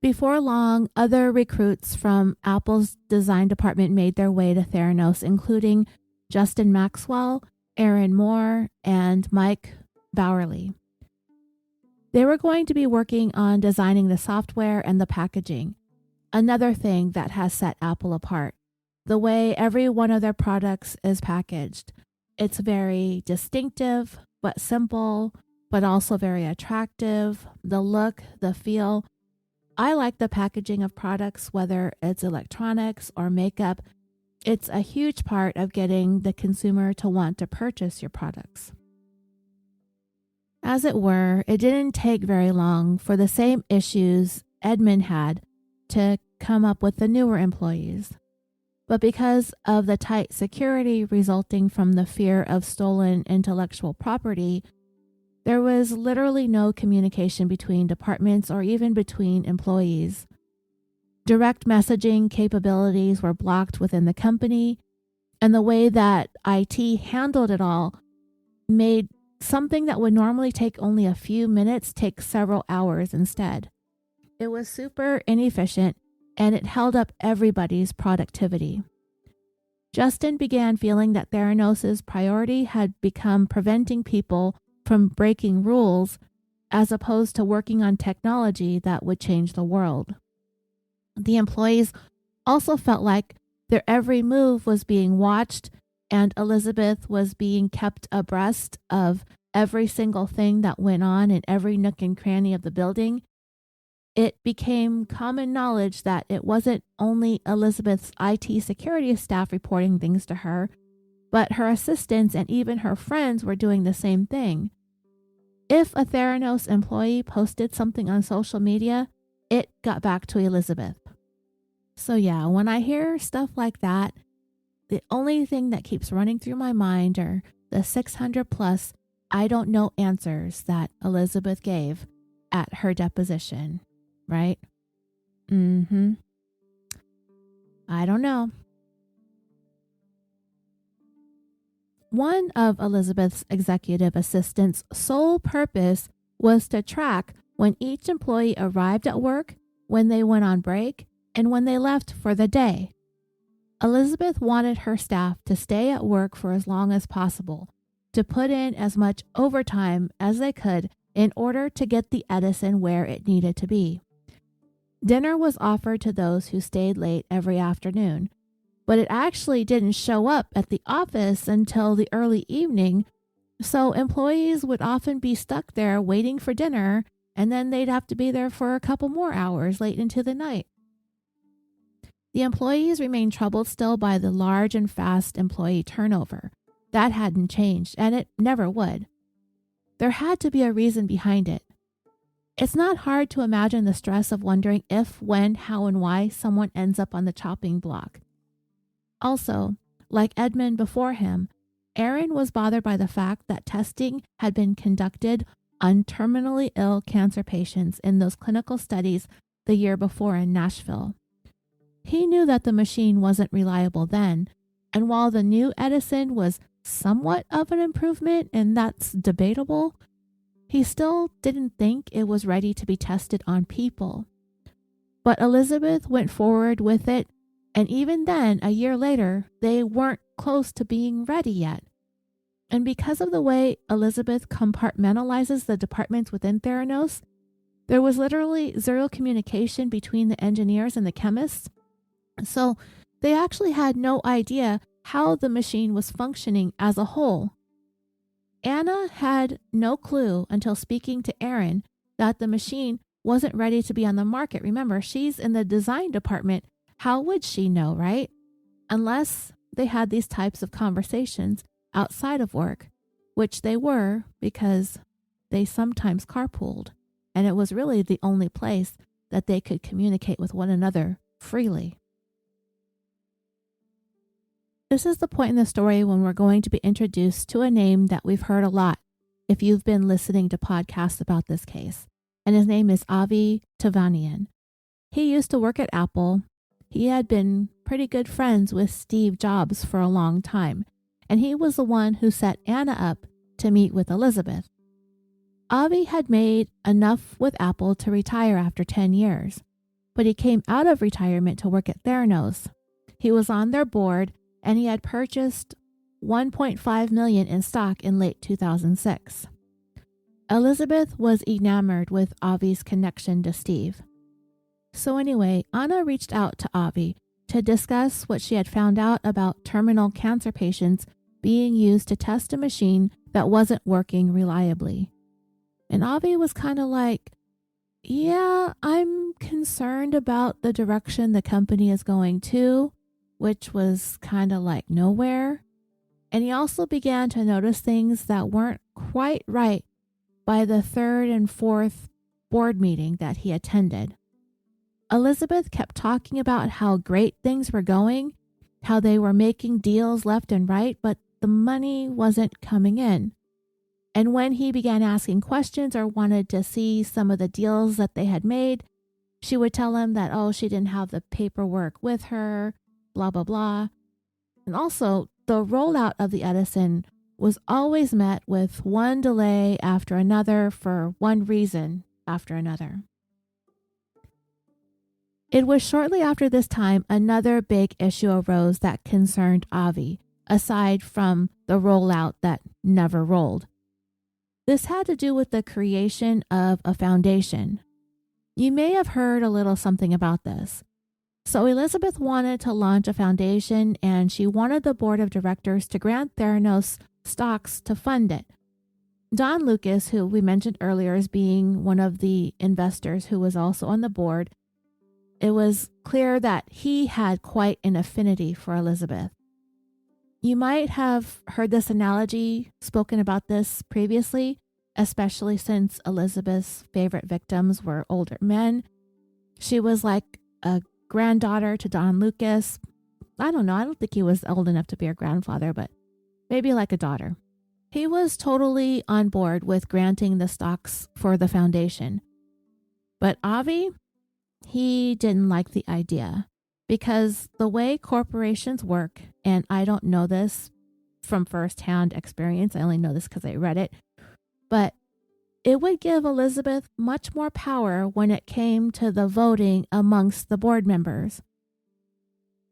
Before long, other recruits from Apple's design department made their way to Theranos, including Justin Maxwell, Aaron Moore, and Mike Bowerly. They were going to be working on designing the software and the packaging, another thing that has set Apple apart. The way every one of their products is packaged. It's very distinctive, but simple, but also very attractive. The look, the feel. I like the packaging of products, whether it's electronics or makeup. It's a huge part of getting the consumer to want to purchase your products. As it were, it didn't take very long for the same issues Edmund had to come up with the newer employees. But because of the tight security resulting from the fear of stolen intellectual property, there was literally no communication between departments or even between employees. Direct messaging capabilities were blocked within the company, and the way that IT handled it all made something that would normally take only a few minutes take several hours instead. It was super inefficient, and it held up everybody's productivity. Justin began feeling that Theranos' priority had become preventing people from breaking rules as opposed to working on technology that would change the world. The employees also felt like their every move was being watched, and Elizabeth was being kept abreast of every single thing that went on in every nook and cranny of the building. It became common knowledge that it wasn't only Elizabeth's IT security staff reporting things to her, but her assistants and even her friends were doing the same thing. If a Theranos employee posted something on social media, it got back to Elizabeth. So yeah, when I hear stuff like that, the only thing that keeps running through my mind are the 600 plus I don't know answers that Elizabeth gave at her deposition, right? I don't know. One of Elizabeth's executive assistants' sole purpose was to track when each employee arrived at work, when they went on break, and when they left for the day. Elizabeth wanted her staff to stay at work for as long as possible, to put in as much overtime as they could in order to get the Edison where it needed to be. Dinner was offered to those who stayed late every afternoon, but it actually didn't show up at the office until the early evening, so employees would often be stuck there waiting for dinner, and then they'd have to be there for a couple more hours late into the night. The employees remained troubled still by the large and fast employee turnover. That hadn't changed, and it never would. There had to be a reason behind it. It's not hard to imagine the stress of wondering if, when, how, and why someone ends up on the chopping block. Also, like Edmund before him, Aaron was bothered by the fact that testing had been conducted on terminally ill cancer patients in those clinical studies the year before in Nashville. He knew that the machine wasn't reliable then, and while the new Edison was somewhat of an improvement, and that's debatable, he still didn't think it was ready to be tested on people. But Elizabeth went forward with it, and even then, a year later, they weren't close to being ready yet. And because of the way Elizabeth compartmentalizes the departments within Theranos, there was literally zero communication between the engineers and the chemists. So they actually had no idea how the machine was functioning as a whole. Anna had no clue until speaking to Aaron that the machine wasn't ready to be on the market. Remember, she's in the design department. How would she know, right? Unless they had these types of conversations outside of work, which they were because they sometimes carpooled, and it was really the only place that they could communicate with one another freely. This is the point in the story when we're going to be introduced to a name that we've heard a lot if you've been listening to podcasts about this case, and his name is Avi Tevanian. He used to work at Apple. He had been pretty good friends with Steve Jobs for a long time, and he was the one who set Anna up to meet with Elizabeth. Avi had made enough with Apple to retire after 10 years, but he came out of retirement to work at Theranos. He was on their board, and he had purchased $1.5 million in stock in late 2006. Elizabeth was enamored with Avi's connection to Steve. So anyway, Anna reached out to Avi to discuss what she had found out about terminal cancer patients being used to test a machine that wasn't working reliably. And Avi was kind of like, yeah, I'm concerned about the direction the company is going to, which was kind of like nowhere. And he also began to notice things that weren't quite right by the third and fourth board meeting that he attended. Elizabeth kept talking about how great things were going, how they were making deals left and right, but the money wasn't coming in. And when he began asking questions or wanted to see some of the deals that they had made, she would tell him that, she didn't have the paperwork with her, blah, blah, blah. And also, the rollout of the Edison was always met with one delay after another for one reason after another. It was shortly after this time another big issue arose that concerned Avi, aside from the rollout that never rolled. This had to do with the creation of a foundation. You may have heard a little something about this. So Elizabeth wanted to launch a foundation, and she wanted the board of directors to grant Theranos stocks to fund it. Don Lucas, who we mentioned earlier as being one of the investors who was also on the board, it was clear that he had quite an affinity for Elizabeth. You might have heard this analogy spoken about this previously, especially since Elizabeth's favorite victims were older men. She was like a granddaughter to Don Lucas. I don't know. I don't think he was old enough to be a grandfather, but maybe like a daughter. He was totally on board with granting the stocks for the foundation. But Avi, he didn't like the idea because the way corporations work, and I don't know this from firsthand experience, I only know this because I read it, but it would give Elizabeth much more power when it came to the voting amongst the board members.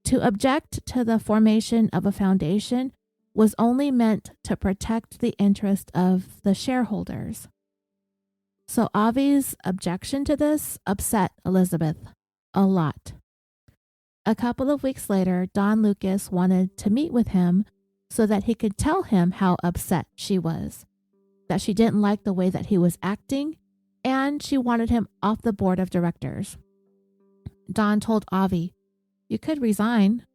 To object to the formation of a foundation was only meant to protect the interest of the shareholders. So Avi's objection to this upset Elizabeth a lot. A couple of weeks later, Don Lucas wanted to meet with him so that he could tell him how upset she was, that she didn't like the way that he was acting, and she wanted him off the board of directors. Don told Avi, "You could resign."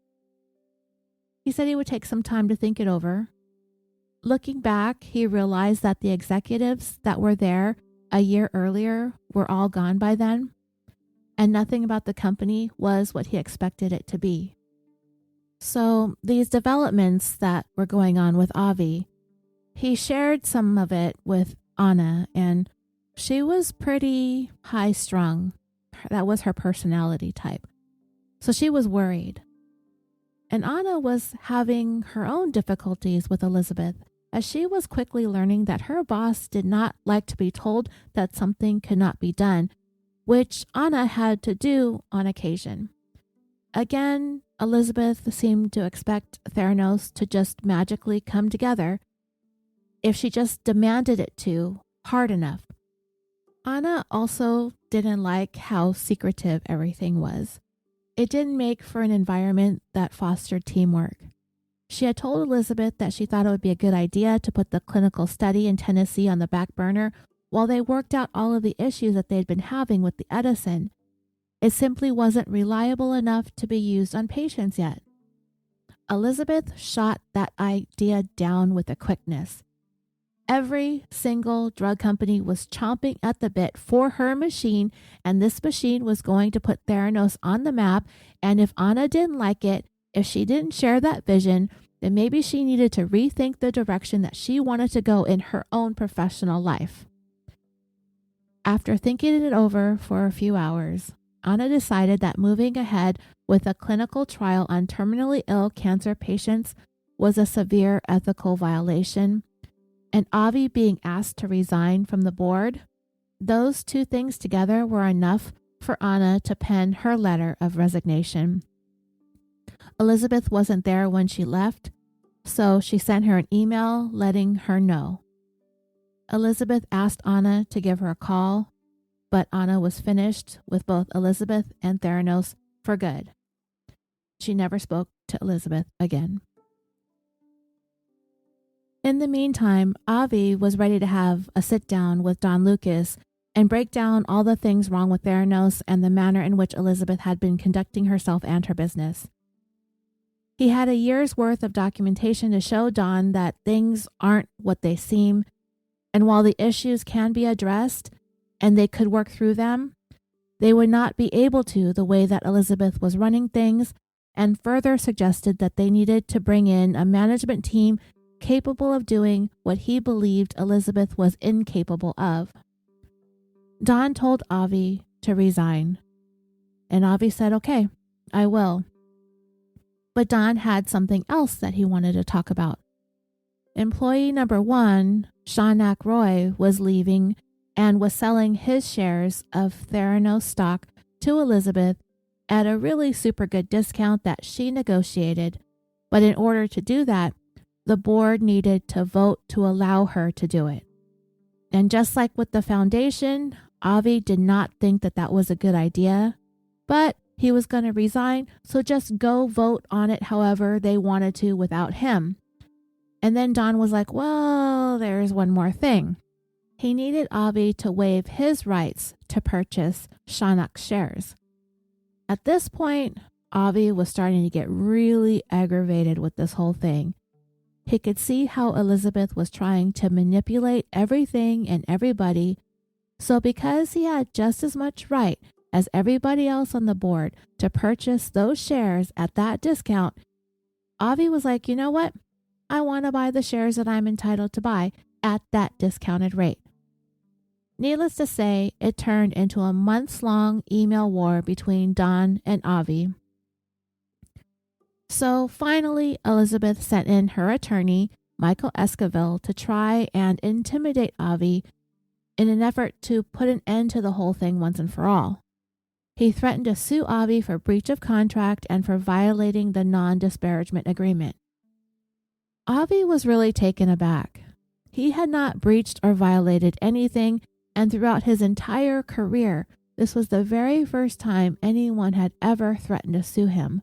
He said he would take some time to think it over. Looking back, he realized that the executives that were there a year earlier were all gone by then, and nothing about the company was what he expected it to be. So these developments that were going on with Avi, he shared some of it with Anna, and she was pretty high-strung. That was her personality type. So she was worried. And Anna was having her own difficulties with Elizabeth, as she was quickly learning that her boss did not like to be told that something could not be done, which Anna had to do on occasion. Again, Elizabeth seemed to expect Theranos to just magically come together if she just demanded it to hard enough. Anna also didn't like how secretive everything was. It didn't make for an environment that fostered teamwork. She had told Elizabeth that she thought it would be a good idea to put the clinical study in Tennessee on the back burner while they worked out all of the issues that they'd been having with the Edison. It simply wasn't reliable enough to be used on patients yet. Elizabeth shot that idea down with a quickness. Every single drug company was chomping at the bit for her machine, and this machine was going to put Theranos on the map. And if Anna didn't like it, if she didn't share that vision, then maybe she needed to rethink the direction that she wanted to go in her own professional life. After thinking it over for a few hours, Anna decided that moving ahead with a clinical trial on terminally ill cancer patients was a severe ethical violation, and Avi being asked to resign from the board, those two things together were enough for Anna to pen her letter of resignation. Elizabeth wasn't there when she left, so she sent her an email letting her know. Elizabeth asked Anna to give her a call, but Anna was finished with both Elizabeth and Theranos for good. She never spoke to Elizabeth again. In the meantime, Avi was ready to have a sit-down with Don Lucas and break down all the things wrong with Theranos and the manner in which Elizabeth had been conducting herself and her business. He had a year's worth of documentation to show Don that things aren't what they seem, and while the issues can be addressed and they could work through them, they would not be able to the way that Elizabeth was running things, and further suggested that they needed to bring in a management team capable of doing what he believed Elizabeth was incapable of. Don told Avi to resign, and Avi said, "Okay, I will." But Don had something else that he wanted to talk about. Employee number 1, Shaunak Roy, was leaving and was selling his shares of Theranos stock to Elizabeth at a really super good discount that she negotiated. But in order to do that, the board needed to vote to allow her to do it. And just like with the foundation, Avi did not think that that was a good idea, but he was going to resign, so just go vote on it however they wanted to without him. And then Don was like, well, there's one more thing. He needed Avi to waive his rights to purchase Shaunak's shares. At this point, Avi was starting to get really aggravated with this whole thing. He could see how Elizabeth was trying to manipulate everything and everybody, so because he had just as much right as everybody else on the board to purchase those shares at that discount, Avi was like, you know what? I want to buy the shares that I'm entitled to buy at that discounted rate. Needless to say, it turned into a months-long email war between Don and Avi. So finally, Elizabeth sent in her attorney, Michael Esquivel, to try and intimidate Avi in an effort to put an end to the whole thing once and for all. He threatened to sue Avi for breach of contract and for violating the non-disparagement agreement. Avi was really taken aback. He had not breached or violated anything, and throughout his entire career, this was the very first time anyone had ever threatened to sue him.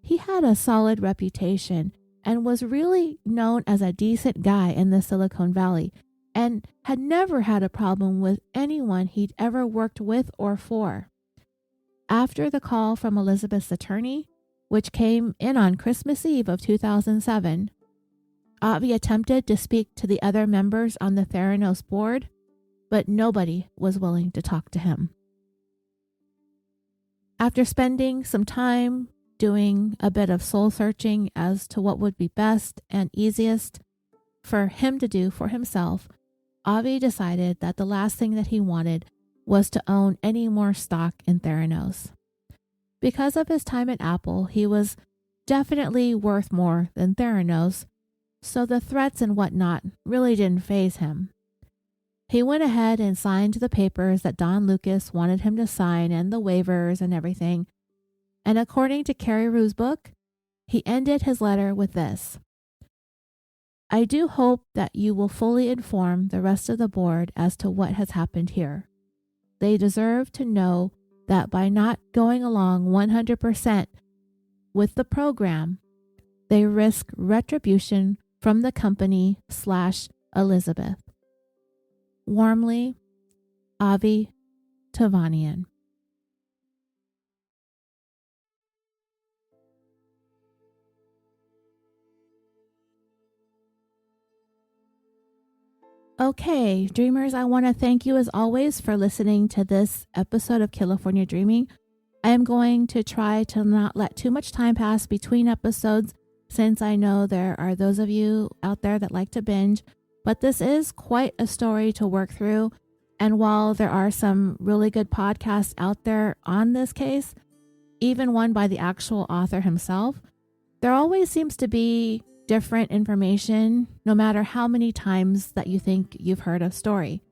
He had a solid reputation and was really known as a decent guy in the Silicon Valley and had never had a problem with anyone he'd ever worked with or for. After the call from Elizabeth's attorney, which came in on Christmas Eve of 2007, Avi attempted to speak to the other members on the Theranos board, but nobody was willing to talk to him. After spending some time doing a bit of soul searching as to what would be best and easiest for him to do for himself, Avi decided that the last thing that he wanted was to own any more stock in Theranos. Because of his time at Apple, he was definitely worth more than Theranos, so the threats and whatnot really didn't faze him. He went ahead and signed the papers that Don Lucas wanted him to sign and the waivers and everything. And according to Carrie Rue's book, he ended his letter with this: I do hope that you will fully inform the rest of the board as to what has happened here. They deserve to know that by not going along 100% with the program, they risk retribution from the company / Elizabeth. Warmly, Avi Tavanian. Okay, dreamers, I want to thank you as always for listening to this episode of Killafornia Dreaming. I am going to try to not let too much time pass between episodes, since I know there are those of you out there that like to binge, but this is quite a story to work through. And while there are some really good podcasts out there on this case, even one by the actual author himself, there always seems to be different information, no matter how many times that you think you've heard a story.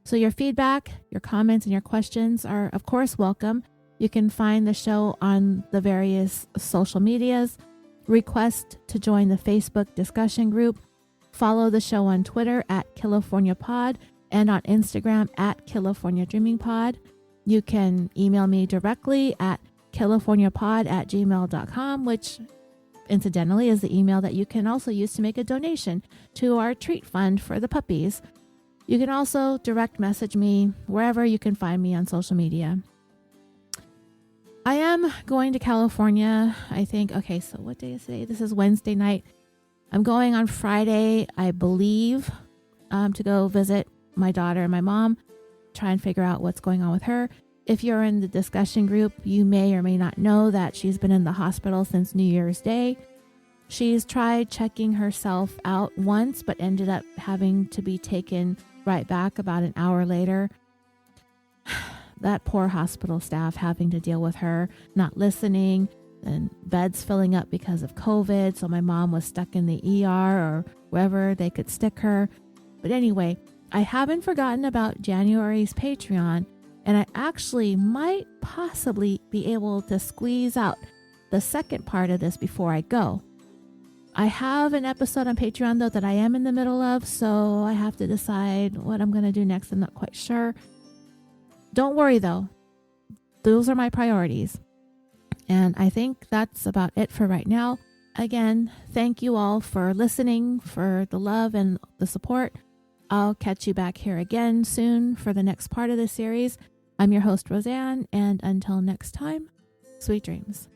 So your feedback, your comments, and your questions are, of course, welcome. You can find the show on the various social medias, request to join the Facebook discussion group, follow the show on Twitter at Killafornia Pod, and on Instagram at Killafornia Dreaming Pod. You can email me directly at killaforniapod@gmail.com, which incidentally is the email that you can also use to make a donation to our treat fund for the puppies. You can also direct message me wherever you can find me on social media. I am going to California, I think. Okay, so what day is today? This is Wednesday night. I'm going on Friday, I believe, to go visit my daughter and my mom, try and figure out what's going on with her. If you're in the discussion group, you may or may not know that she's been in the hospital since New Year's Day. She's tried checking herself out once, but ended up having to be taken right back about an hour later. That poor hospital staff having to deal with her, not listening, and beds filling up because of COVID. So my mom was stuck in the ER or wherever they could stick her. But anyway, I haven't forgotten about January's Patreon. And I actually might possibly be able to squeeze out the second part of this before I go. I have an episode on Patreon, though, that I am in the middle of, so I have to decide what I'm going to do next. I'm not quite sure. Don't worry, though. Those are my priorities. And I think that's about it for right now. Again, thank you all for listening, for the love and the support. I'll catch you back here again soon for the next part of this series. I'm your host, Roseanne, and until next time, sweet dreams.